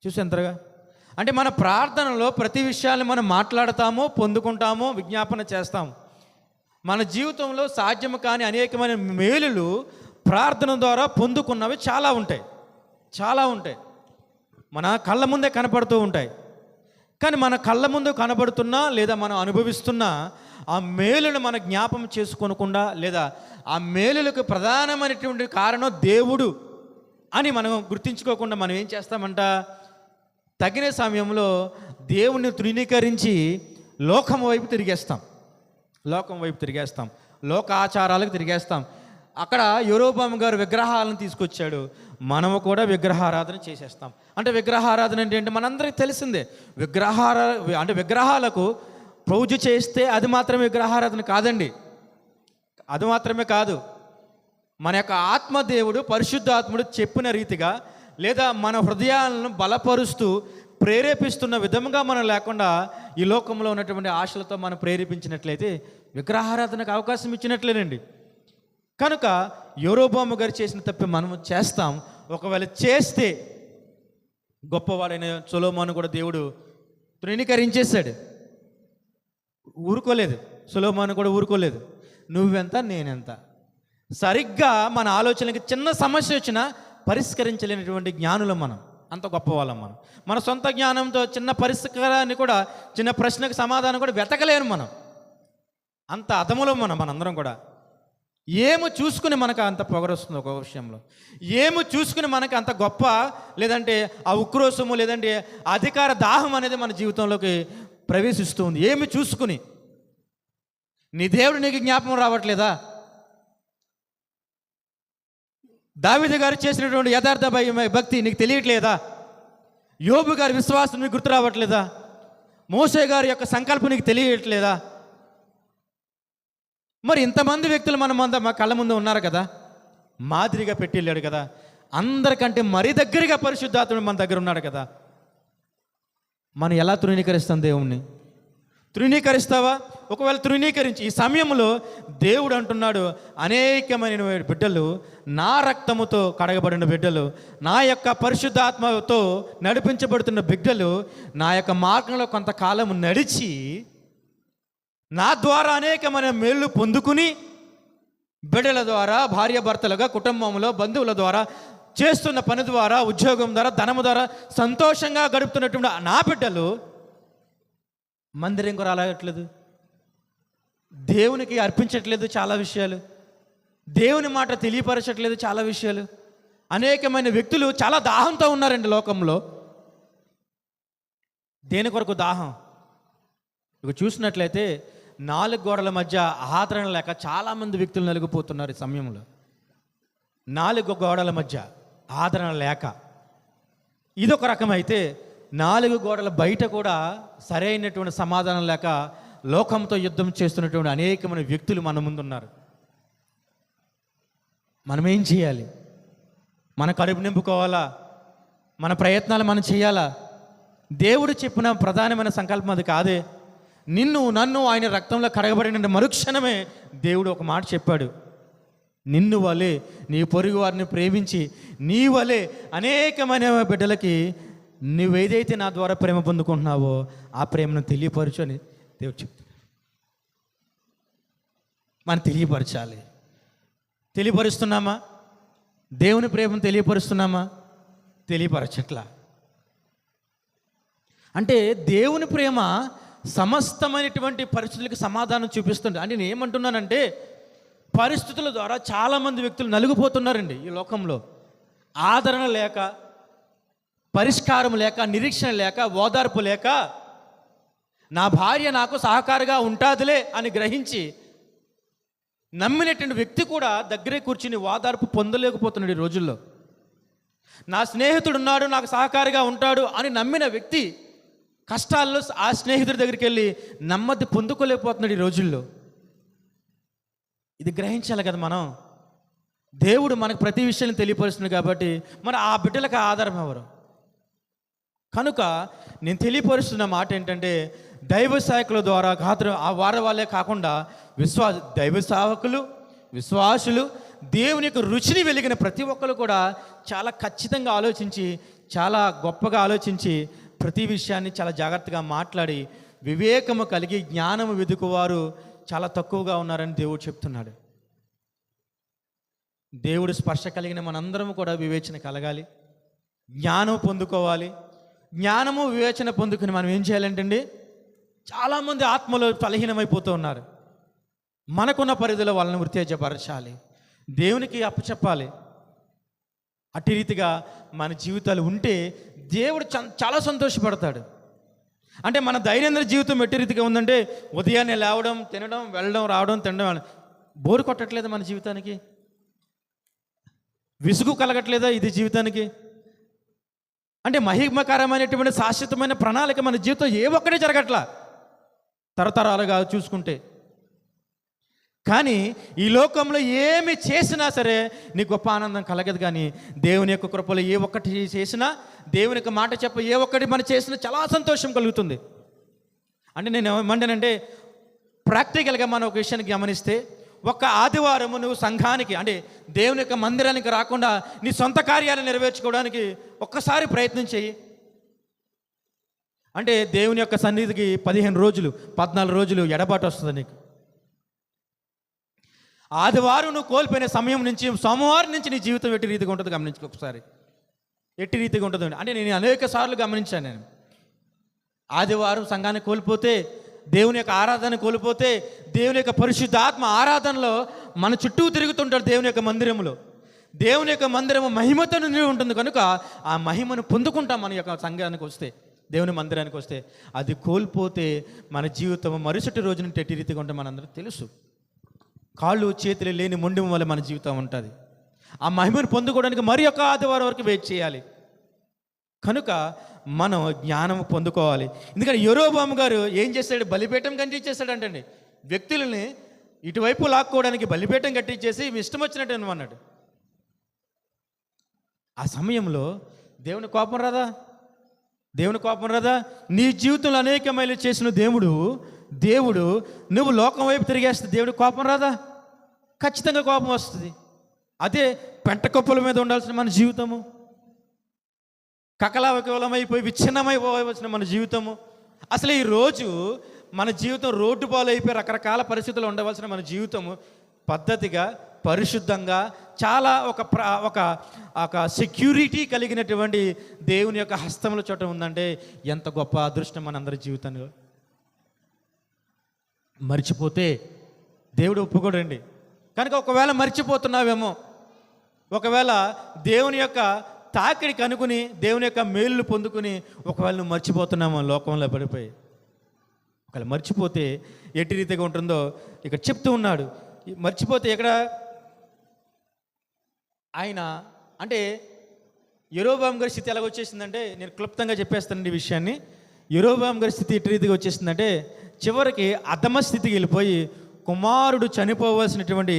చూసేంతగా అంటే మన ప్రార్థనలో ప్రతి విషయాన్ని మనం మాట్లాడతాము, పొందుకుంటాము, విజ్ఞాపన చేస్తాము. మన జీవితంలో సాధ్యము కాని అనేకమైన మేలులు ప్రార్థన ద్వారా పొందుకున్నవి చాలా ఉంటాయి, చాలా ఉంటాయి. మన కళ్ళ ముందే కనపడుతూ ఉంటాయి. కానీ మన కళ్ళ ముందు కనబడుతున్నా లేదా మనం అనుభవిస్తున్నా ఆ మేలును మన జ్ఞాపం చేసుకోనకుండా లేదా ఆ మేలులకు ప్రధానమైనటువంటి కారణం దేవుడు అని మనం గుర్తించుకోకుండా మనం ఏం చేస్తామంట, తగిన సమయంలో దేవుణ్ణి తృణీకరించి లోకం వైపు తిరిగేస్తాం, లోక ఆచారాలకు తిరిగేస్తాం. అక్కడ యెరోబాము గారు విగ్రహాలను తీసుకొచ్చాడు, మనము కూడా విగ్రహారాధన చేసేస్తాం. అంటే విగ్రహారాధన అంటే మనందరికీ తెలిసిందే. అంటే విగ్రహాలకు పూజ చేస్తే అది మాత్రమే విగ్రహారాధన కాదండి. అది మాత్రమే కాదు, మన యొక్క ఆత్మదేవుడు పరిశుద్ధాత్ముడు చెప్పిన రీతిగా లేదా మన హృదయాలను బలపరుస్తూ ప్రేరేపిస్తున్న విధంగా మనం లేకుండా ఈ లోకంలో ఉన్నటువంటి ఆశలతో మనం ప్రేరేపించినట్లయితే విగ్రహారాధనకు అవకాశం ఇచ్చినట్లేనండి. కనుక యెరోబాము గారు చేసిన తప్పి మనము చేస్తాం. ఒకవేళ చేస్తే గొప్పవాడైన సొలొమోను కూడా దేవుడు తృణీకరించేశాడు, ఊరుకోలేదు. సొలొమోను కూడా ఊరుకోలేదు. నువ్వెంత నేనెంత, సరిగ్గా మన ఆలోచనకి చిన్న సమస్య వచ్చినా పరిష్కరించలేనటువంటి జ్ఞానులం మనం, అంత గొప్పవాళ్ళం మనం. మన సొంత జ్ఞానంతో చిన్న పరిష్కారాన్ని కూడా, చిన్న ప్రశ్నకు సమాధానం కూడా వెతకలేను మనం, అంత అధములం మనందరం కూడా. ఏమి చూసుకుని మనకు అంత పొగరొస్తుంది ఒక విషయంలో, ఏమి చూసుకుని మనకు అంత గొప్ప, లేదంటే ఆ ఉక్రోషము లేదంటే అధికార దాహం అనేది మన జీవితంలోకి ప్రవేశిస్తుంది. ఏమి చూసుకుని నీ దేవుడు నీకు జ్ఞాపకం రావట్లేదా? దావీదు గారు చేసినటువంటి యథార్థ భక్తి నీకు తెలియట్లేదా? యోబు గారి విశ్వాసం నీకు గుర్తు రావట్లేదా? మోషే గారి యొక్క సంకల్పం నీకు తెలియట్లేదా? మరి ఇంతమంది వ్యక్తులు మా కళ్ళ ముందు ఉన్నారు కదా, మాదిరిగా పెట్టి వెళ్ళాడు కదా, అందరికంటే మరీ దగ్గరగా పరిశుద్ధాత్ముడు మన దగ్గర ఉన్నాడు కదా. మనం ఎలా తృణీకరిస్తాం దేవుణ్ణి? తృణీకరిస్తావా? ఒకవేళ తృణీకరించి ఈ సమయంలో దేవుడు అంటున్నాడు, అనేకమైన బిడ్డలు నా రక్తముతో కడగబడిన బిడ్డలు, నా యొక్క పరిశుద్ధాత్మతో నడిపించబడుతున్న బిడ్డలు నా యొక్క మార్గంలో కొంతకాలం నడిచి నా ద్వారా అనేకమైన మేళ్ళు పొందుకుని బిడ్డల ద్వారా, భార్యాభర్తలుగా, కుటుంబంలో, బంధువుల ద్వారా, చేస్తున్న పని ద్వారా, ఉద్యోగం ద్వారా, ధనము ద్వారా సంతోషంగా గడుపుతున్నటువంటి నా బిడ్డలు మందిరం కూడా రాగట్లేదు, దేవునికి అర్పించట్లేదు, చాలా విషయాలు దేవుని మాట తెలియపరచట్లేదు, చాలా విషయాలు. అనేకమైన వ్యక్తులు చాలా దాహంతో ఉన్నారండి లోకంలో. దేని కొరకు దాహం? ఇక చూసినట్లయితే 4 గోడల మధ్య ఆదరణ లేక చాలామంది వ్యక్తులు నలిగిపోతున్నారు ఈ సమయంలో. 4 గోడల మధ్య ఆదరణ లేక ఇదొక రకమైతే, 4 గోడల బయట కూడా సరైనటువంటి సమాధానం లేక లోకంతో యుద్ధం చేస్తున్నటువంటి అనేకమైన వ్యక్తులు మన ముందున్నారు. మనం ఏం చేయాలి? మన కడుపు నింపుకోవాలా? మన ప్రయత్నాలు మనం చేయాలా? దేవుడు చెప్పిన ప్రధానమైన సంకల్పం అది కాదే. నిన్ను నన్ను ఆయన రక్తంలో కడగబడిన మరుక్షణమే దేవుడు ఒక మాట చెప్పాడు, నిన్ను వలే నీ పొరుగు వారిని ప్రేమించి నీ వలే అనేకమైన బిడ్డలకి నువ్వేదైతే నా ద్వారా ప్రేమ పొందుకుంటున్నావో ఆ ప్రేమను తెలియపరచు అని దేవుడు చెప్తాడు. మనం తెలియపరచాలి. తెలియపరుస్తున్నామా? దేవుని ప్రేమను తెలియపరుస్తున్నామా? తెలియపరచట్లా. అంటే దేవుని ప్రేమ సమస్తమైనటువంటి పరిస్థితులకి సమాధానం చూపిస్తుంది. అంటే నేను ఏమంటున్నానంటే, పరిస్థితుల ద్వారా చాలామంది వ్యక్తులు నలిగిపోతున్నారండి ఈ లోకంలో. ఆదరణ లేక, పరిష్కారం లేక, నిరీక్షణ లేక, ఓదార్పు లేక, నా భార్య నాకు సహకారిగా ఉంటాదిలే అని గ్రహించి నమ్మినటువంటి వ్యక్తి కూడా దగ్గరే కూర్చుని ఓదార్పు పొందలేకపోతున్నాడు ఈ రోజుల్లో. నా స్నేహితుడు ఉన్నాడు, నాకు సహకారిగా ఉంటాడు అని నమ్మిన వ్యక్తి కష్టాల్లో ఆ స్నేహితుడి దగ్గరికి వెళ్ళి నెమ్మది పొందుకోలేకపోతున్నాడు ఈ రోజుల్లో. ఇది గ్రహించాలి కదా మనం. దేవుడు మనకు ప్రతి విషయాన్ని తెలియపరుస్తుంది కాబట్టి మరి ఆ బిడ్డలకు ఆధారం ఎవరు? కనుక నేను తెలియపరుస్తున్న మాట ఏంటంటే, దైవ సేవకుల ద్వారా కాదు, ఆ వాళ్ళే కాకుండా దైవ సేవకులు, విశ్వాసులు, దేవుని యొక్క రుచిని వెలిగిన ప్రతి ఒక్కరు కూడా చాలా ఖచ్చితంగా ఆలోచించి, చాలా గొప్పగా ఆలోచించి, ప్రతి విషయాన్ని చాలా జాగ్రత్తగా మాట్లాడి, వివేకము కలిగి జ్ఞానము వెదుకువారు చాలా తక్కువగా ఉన్నారని దేవుడు చెప్తున్నాడు. దేవుడు స్పర్శ కలిగిన మనందరం కూడా వివేచన కలగాలి, జ్ఞానం పొందుకోవాలి. జ్ఞానము వివేచన పొందుకుని మనం ఏం చేయాలంటండి, చాలామంది ఆత్మలో బలహీనమైపోతూ ఉన్నారు. మనకున్న పరిధిలో వాళ్ళని ఉత్తేజపరచాలి, దేవునికి అప్పచెప్పాలి. అట్టి రీతిగా మన జీవితాలు ఉంటే దేవుడు చాలా సంతోషపడతాడు. అంటే మన దైనందిన జీవితం ఎట్టి రీతిగా ఉందంటే, ఉదయాన్నే లేవడం, తినడం, వెళ్ళడం, రావడం, తినడం, బోరు కొట్టట్లేదా మన జీవితానికి? విసుగు కలగట్లేదా ఇది జీవితానికి? అంటే మహిమకరమైనటువంటి శాశ్వతమైన ప్రణాళిక మన జీవితం ఏ ఒక్కటే జరగట్లా తరతరాలుగా చూసుకుంటే. కానీ ఈ లోకంలో ఏమి చేసినా సరే నీ గొప్ప ఆనందం కలగదు. కానీ దేవుని యొక్క కృపలో ఏ ఒక్కటి చేసినా, దేవుని యొక్క మాట చెప్ప ఏ ఒక్కటి మనం చేసినా చాలా సంతోషం కలుగుతుంది. అంటే నేను ఏమంటానంటే, ప్రాక్టికల్గా మనం ఒక విషయాన్ని గమనిస్తే, ఒక ఆదివారము నువ్వు సంఘానికి అంటే దేవుని యొక్క మందిరానికి రాకుండా నీ సొంత కార్యాలు నెరవేర్చుకోవడానికి ఒక్కసారి ప్రయత్నం చెయ్యి. అంటే దేవుని యొక్క సన్నిధికి 15 రోజులు 14 రోజులు ఎడబాటు వస్తుంది నీకు. ఆదివారం నువ్వు కోల్పోయిన సమయం నుంచి సోమవారం నుంచి నీ జీవితం ఎట్టి రీతిగా ఉంటుంది గమనించుకో ఒకసారి. ఎట్టి రీతిగా ఉంటుంది అంటే నేను అనేక సార్లు గమనించాను. నేను ఆదివారం సంఘాన్ని కోల్పోతే, దేవుని యొక్క ఆరాధన కోల్పోతే, దేవుని యొక్క పరిశుద్ధాత్మ ఆరాధనలో మన చుట్టూ తిరుగుతుంటాడు. దేవుని యొక్క మందిరములో, దేవుని యొక్క మందిరము మహిమతో నిండి ఉంటుంది కనుక ఆ మహిమను పొందుకుంటాం. మన యొక్క సంఘానికి వస్తే, దేవుని మందిరానికి వస్తే, అది కోల్పోతే మన జీవితం మరుసటి రోజు నుండి ఎట్టి రీతిగా ఉంటే మనందరికీ తెలుసు. కాళ్ళు చేతులు లేని మొండి వల్ల మన జీవితం ఉంటుంది. ఆ మహిమను పొందుకోవడానికి మరి ఒక ఆదివారం వరకు వెయిట్ చేయాలి. కనుక మనం జ్ఞానం పొందుకోవాలి. ఎందుకంటే యెరోబాము గారు ఏం చేశాడు? బలిపీఠం కట్టించేశాడంటండి. వ్యక్తులని ఇటువైపు లాక్కోవడానికి బలిపీఠం కట్టించేసి ఇష్టం వచ్చినట్టు అన్నాడు. ఆ సమయంలో దేవుని కోపం రాదా? దేవుని కోపం రాదా? నీ జీవితంలో అనేక మైలు చేసిన దేవుడు నువ్వు లోకం వైపు తిరిగేస్తే దేవుడి కోపం రాదా? ఖచ్చితంగా కోపం వస్తుంది. అదే పెంట కుప్పల మీద ఉండాల్సిన మన జీవితము, కకలావికలమైపోయి విచ్ఛిన్నమైపోవలసిన మన జీవితము, అసలు ఈ రోజు మన జీవితం రోడ్డు పాలు అయిపోయి రకరకాల పరిస్థితులు ఉండవలసిన మన జీవితము పద్ధతిగా, పరిశుద్ధంగా, చాలా ఒక సెక్యూరిటీ కలిగినటువంటి దేవుని యొక్క హస్తముల చోట ఉందంటే ఎంత గొప్ప అదృష్టం మనందరి జీవితంలో. మర్చిపోతే దేవుడు ఒప్పుకోడండి. కనుక ఒకవేళ మర్చిపోతున్నావేమో, ఒకవేళ దేవుని యొక్క తాకిడి కనుక్కుని దేవుని యొక్క మేలు పొందుకుని ఒకవేళ నువ్వు మర్చిపోతున్నామో లోకంలో పడిపోయి, ఒకవేళ మర్చిపోతే ఎట్టి రీతిగా ఉంటుందో ఇక్కడ చెప్తూ ఉన్నాడు. మర్చిపోతే ఇక్కడ ఆయన అంటే యెరోబాము గారి స్థితి ఎలాగ వచ్చేసిందంటే, నేను క్లుప్తంగా చెప్పేస్తానండి ఈ విషయాన్ని. యెరోబాము గారి స్థితి ఎట్టి రీతిగా వచ్చేసిందంటే చివరికి అధమ స్థితికి వెళ్ళిపోయి కుమారుడు చనిపోవలసినటువంటి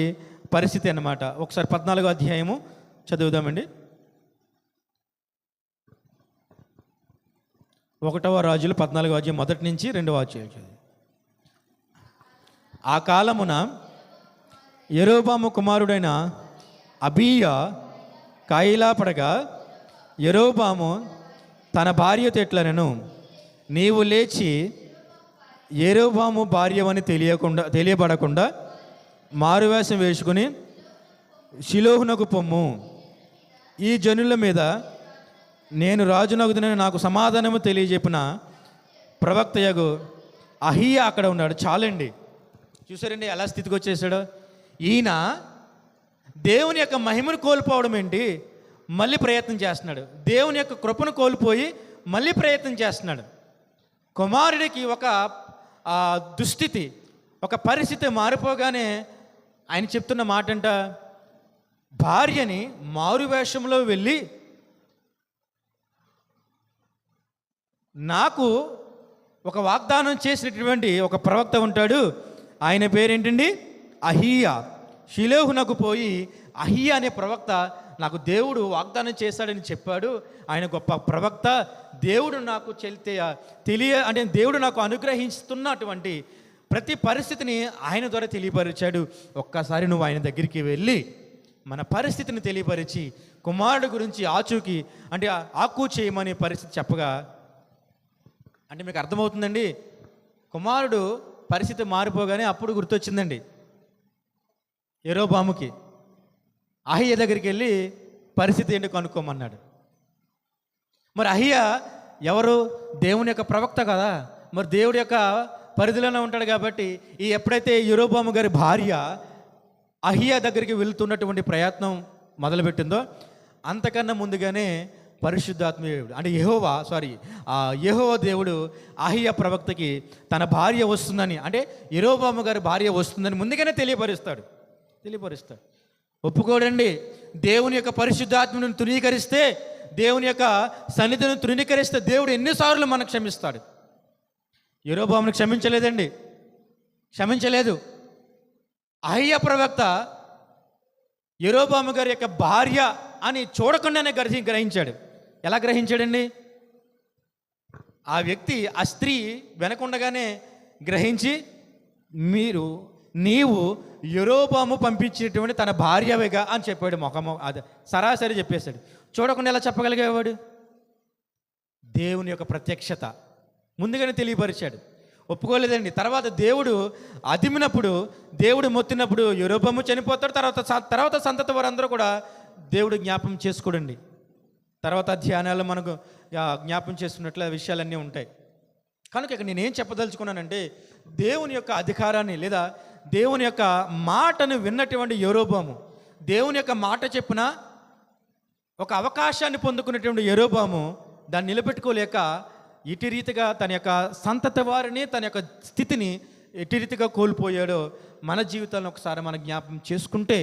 పరిస్థితి అన్నమాట. ఒకసారి 14వ అధ్యాయము చదువుదామండి. 1వ రాజులు 14వ అధ్యాయం 1 నుంచి 2వ అధ్యాయం. ఆ కాలమున యెరోబాము కుమారుడైన అబీయా కాయిలాపడగా యెరోబాము తన భార్యతో ఎట్లనెను, నీవు లేచి యెరోబాము భార్యవని తెలియబడకుండా మారువేషం వేసుకుని షిలోహునకు పొమ్ము. ఈ జనుల మీద నేను రాజునగుదునని నాకు సమాధానము తెలియజెప్పిన ప్రవక్తయగు అహీయా అక్కడ ఉన్నాడు. చాలండి, చూసారండి ఎలా స్థితికి వచ్చేసాడో. ఈయన దేవుని యొక్క మహిమను కోల్పోవడం ఏంటి, మళ్ళీ ప్రయత్నం చేస్తున్నాడు. దేవుని యొక్క కృపను కోల్పోయి మళ్ళీ ప్రయత్నం చేస్తున్నాడు. కుమారుడికి ఒక దుస్థితి, ఒక పరిస్థితి మారిపోగానే ఆయన చెప్తున్న మాట అంట, భార్యని మారువేషంలో వెళ్ళి నాకు ఒక వాగ్దానం చేసినటువంటి ఒక ప్రవక్త ఉంటాడు, ఆయన పేరేంటండి అహీయా. షిలోహునకు పోయి అహీయా అనే ప్రవక్త నాకు దేవుడు వాగ్దానం చేశాడని చెప్పాడు, ఆయన గొప్ప ప్రవక్త, దేవుడు నాకు అంటే దేవుడు నాకు అనుగ్రహిస్తున్నటువంటి ప్రతి పరిస్థితిని ఆయన ద్వారా తెలియపరిచాడు. ఒక్కసారి నువ్వు ఆయన దగ్గరికి వెళ్ళి మన పరిస్థితిని తెలియపరిచి కుమారుడు గురించి ఆచూకి అంటే ఆకు చేయమనే పరిస్థితి చెప్పగా, అంటే మీకు అర్థమవుతుందండి, కుమారుడు పరిస్థితి మారిపోగానే అప్పుడు గుర్తొచ్చిందండి యెరోబాముకి. అహీయా దగ్గరికి వెళ్ళి పరిస్థితి ఏంటో కనుక్కోమన్నాడు. మరి అహీయా ఎవరు? దేవుని యొక్క ప్రవక్త కదా, మరి దేవుడి యొక్క పరిధిలోనే ఉంటాడు కాబట్టి ఎప్పుడైతే యెరోబాము గారి భార్య అహీయా దగ్గరికి వెళ్తున్నటువంటి ప్రయత్నం మొదలుపెట్టిందో అంతకన్నా ముందుగానే పరిశుద్ధాత్మీయుడు అంటే యెహోవా దేవుడు అహీయా ప్రవక్తకి తన భార్య వస్తుందని, అంటే యెరోబాము గారి భార్య వస్తుందని ముందుగానే తెలియపరుస్తాడు. ఒప్పుకోడండి. దేవుని యొక్క పరిశుద్ధాత్మను తృణీకరిస్తే, దేవుని యొక్క సన్నిధిని తృణీకరిస్తే దేవుడు ఎన్నిసార్లు మనకు క్షమిస్తాడు. యెరోబామును క్షమించలేదు. అహీయా ప్రవక్త యెరోబాము గారి యొక్క భార్య అని చూడకుండానే గ్రహించాడు. ఎలా గ్రహించాడండి? ఆ వ్యక్తి, ఆ స్త్రీ వెనకుండగానే గ్రహించి నీవు యెరోబాము పంపించేటువంటి తన భార్యవేగా అని చెప్పాడు. అది సరాసరి చెప్పేశాడు. చూడకుండా ఎలా చెప్పగలిగేవాడు? దేవుని యొక్క ప్రత్యక్షత ముందుగానే తెలియపరిచాడు. ఒప్పుకోలేదండి. తర్వాత దేవుడు అదిమినప్పుడు, దేవుడు మొత్తినప్పుడు యెరోబాము చనిపోతాడు. తర్వాత సంతతి వారందరూ కూడా దేవుడు జ్ఞాపం చేసుకోడండి. తర్వాత అధ్యాయాలు మనకు జ్ఞాపం చేసుకున్నట్ల విషయాలన్నీ ఉంటాయి. కనుక ఇక్కడ నేనేం చెప్పదలుచుకున్నానంటే, దేవుని యొక్క అధికారాన్ని లేదా దేవుని యొక్క మాటను విన్నటువంటి యెరోబాము, దేవుని యొక్క మాట చెప్పిన ఒక అవకాశాన్ని పొందుకున్నటువంటి యెరోబాము దాన్ని నిలబెట్టుకోలేక ఇటు రీతిగా తన యొక్క సంతతి వారిని, తన యొక్క స్థితిని ఎటు రీతిగా కోల్పోయాడో మన జీవితాలను ఒకసారి మనం జ్ఞాపం చేసుకుంటే,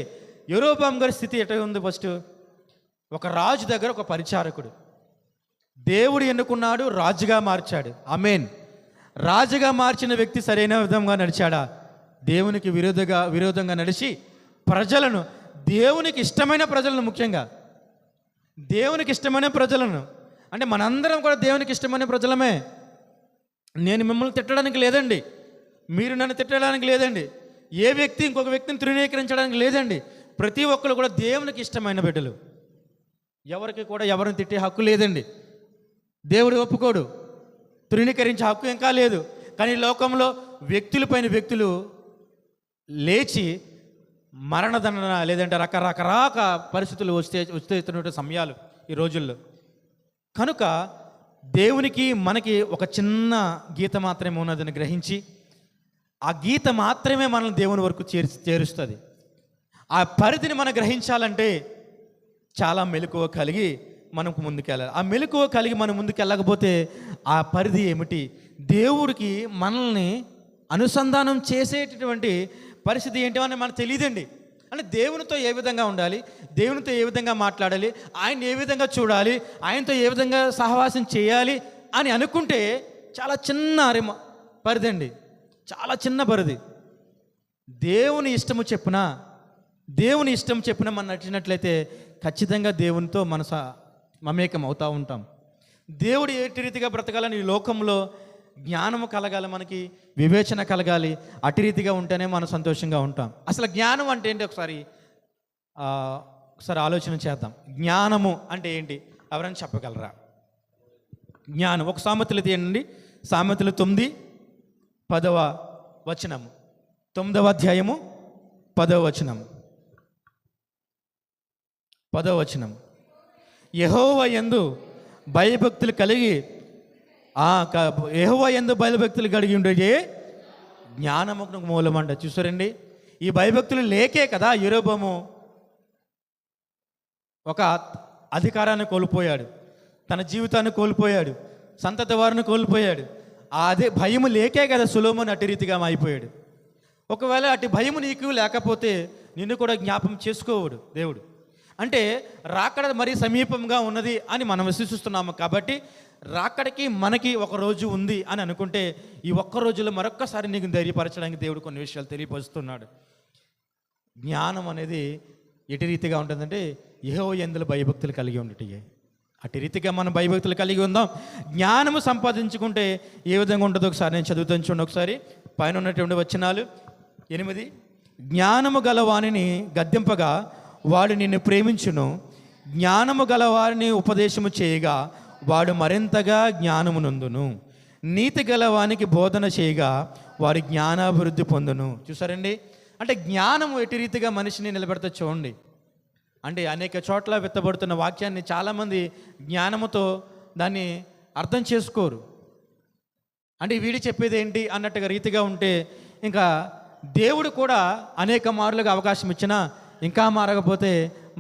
యెరోబాము గారి స్థితి ఎట్లా ఉంది? ఫస్ట్ ఒక రాజు దగ్గర ఒక పరిచారకుడు, దేవుడు ఎన్నుకున్నాడు, రాజుగా మార్చాడు. ఆమేన్. రాజుగా మార్చిన వ్యక్తి సరైన విధంగా నడిచాడా? దేవునికి విరోధంగా నడిచి ప్రజలను, దేవునికి ఇష్టమైన ప్రజలను, ముఖ్యంగా దేవునికి ఇష్టమైన ప్రజలను అంటే మనందరం కూడా దేవునికి ఇష్టమైన ప్రజలమే. నేను మిమ్మల్ని తిట్టడానికి లేదండి, మీరు నన్ను తిట్టడానికి లేదండి, ఏ వ్యక్తి ఇంకొక వ్యక్తిని తృణీకరించడానికి లేదండి. ప్రతి ఒక్కరు కూడా దేవునికి ఇష్టమైన బిడ్డలు. ఎవరికి కూడా ఎవరిని తిట్టే హక్కు లేదండి. దేవుడు ఒప్పుకోడు, తృణీకరించే హక్కు ఇంకా లేదు. కానీ లోకంలో వ్యక్తులపైన వ్యక్తులు లేచి మరణదండన లేదంటే రకరకాల పరిస్థితులు వస్తున్న సమయాలు ఈ రోజుల్లో. కనుక దేవునికి మనకి ఒక చిన్న గీత మాత్రమే ఉన్నదని గ్రహించి, ఆ గీత మాత్రమే మనల్ని దేవుని వరకు చేరుస్తుంది. ఆ పరిధిని మనం గ్రహించాలంటే చాలా మెలకువ కలిగి మనకు ముందుకెళ్ళాలి. ఆ మెలకువ కలిగి మనం ముందుకెళ్ళకపోతే ఆ పరిధి ఏమిటి, దేవుడికి మనల్ని అనుసంధానం చేసేటటువంటి పరిస్థితి ఏంటి అని మనకు తెలియదండి. అంటే దేవునితో ఏ విధంగా ఉండాలి, దేవునితో ఏ విధంగా మాట్లాడాలి, ఆయన ఏ విధంగా చూడాలి, ఆయనతో ఏ విధంగా సహవాసం చేయాలి అని అనుకుంటే చాలా చిన్న పరిధి అండి, చాలా చిన్న పరిధి. దేవుని ఇష్టం చెప్పిన మనం నచ్చినట్లయితే ఖచ్చితంగా దేవునితో మన మమేకం అవుతూ ఉంటాం. దేవుడు ఎట్టి రీతిగా బ్రతకాలని ఈ లోకంలో జ్ఞానము కలగాలి, మనకి వివేచన కలగాలి. అటు రీతిగా ఉంటేనే మనం సంతోషంగా ఉంటాం. అసలు జ్ఞానం అంటే ఏంటి ఒకసారి ఆలోచన చేద్దాం. జ్ఞానము అంటే ఏంటి ఎవరైనా చెప్పగలరా? జ్ఞానం ఒక సామెతలు తీయండి. సామెతలు 9:10 వచనము, 9వ అధ్యాయము 10వ వచనం. 10వ వచనం, యెహోవా యందు భయభక్తులు కలిగి యెహోవా యందు భయభక్తులు కలిగి ఉండే జ్ఞానముకు మూలమంట. చూసారండి, ఈ భయభక్తులు లేకే కదా యెరొబోము ఒక అధికారాన్ని కోల్పోయాడు, తన జీవితాన్ని కోల్పోయాడు, సంతతి వారిని కోల్పోయాడు. అదే భయము లేకే కదా సొలొమోను అటు రీతిగా అయిపోయాడు. ఒకవేళ అటు భయము నీకు లేకపోతే నిన్ను కూడా జ్ఞాపం చేసుకోవడు దేవుడు. అంటే రాకడ మరీ సమీపంగా ఉన్నది అని మనం విశ్వసిస్తున్నాము. కాబట్టి రాకడికి మనకి ఒక రోజు ఉంది అని అనుకుంటే ఈ ఒక్క రోజులో మరొక్కసారి నీకు ధైర్యపరచడానికి దేవుడు కొన్ని విషయాలు తెలియపరుస్తున్నాడు. జ్ఞానం అనేది ఎటు రీతిగా ఉంటుందంటే యెహోవా యందు భయభక్తులు కలిగి ఉండటయే. అటు రీతిగా మనం భయభక్తులు కలిగి ఉందాం. జ్ఞానము సంపాదించుకుంటే ఏ విధంగా ఉంటుందో ఒకసారి నేను చదువుతాను చూడండి. ఒకసారి పైన ఉన్నటువంటి వచనాలు 8, జ్ఞానము గలవానిని గద్దింపగా వాడు నిన్ను ప్రేమించును, జ్ఞానము గలవారిని ఉపదేశము చేయగా వాడు మరింతగా జ్ఞానము నొందును, నీతి గలవానికి బోధన చేయగా వాడి జ్ఞానాభివృద్ధి పొందును. చూసారండి, అంటే జ్ఞానము ఎటు రీతిగా మనిషిని నిలబెడతా చూడండి. అంటే అనేక చోట్ల విత్తబడుతున్న వాక్యాన్ని చాలామంది జ్ఞానముతో దాన్ని అర్థం చేసుకోరు. అంటే వీడి చెప్పేది ఏంటి అన్నట్టుగా రీతిగా ఉంటే ఇంకా దేవుడు కూడా అనేక మారులుగా అవకాశం ఇచ్చినా ఇంకా మారకపోతే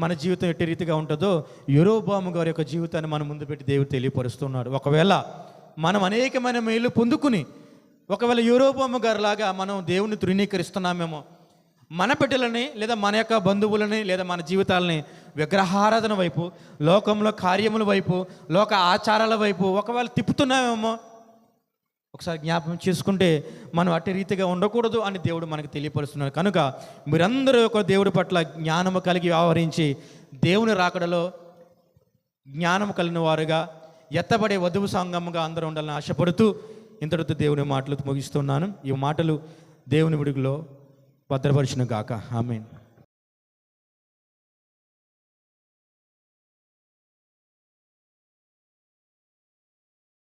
మన జీవితం ఎట్టి రీతిగా ఉంటుందో యెరొబోము గారి యొక్క జీవితాన్ని మన ముందు పెట్టి దేవుడు తెలియపరుస్తున్నాడు. ఒకవేళ మనం అనేకమైన మేలు పొందుకుని ఒకవేళ యెరొబోము గారిలాగా మనం దేవుని తృణీకరిస్తున్నామేమో, మన బిడ్డలని లేదా మన యొక్క బంధువులని లేదా మన జీవితాలని విగ్రహారాధన వైపు, లోకంలో కార్యముల వైపు, లోక ఆచారాల వైపు ఒకవేళ తిప్పుతున్నామేమో ఒకసారి జ్ఞాపకం చేసుకుంటే మనం అట్టి రీతిగా ఉండకూడదు అని దేవుడు మనకు తెలియపరుస్తున్నాడు. కనుక మీరందరూ ఒక దేవుడి పట్ల జ్ఞానము కలిగి వ్యవహరించి దేవుని రాకడలో జ్ఞానము కలిగిన వారుగా ఎత్తబడే వధువు సంఘముగా అందరూ ఉండాలని ఆశపడుతూ ఇంతటితో దేవుని మాటలు ముగిస్తున్నాను. ఈ మాటలు దేవుని విడుగులో భద్రపరిచిన గాక. ఆమేన్.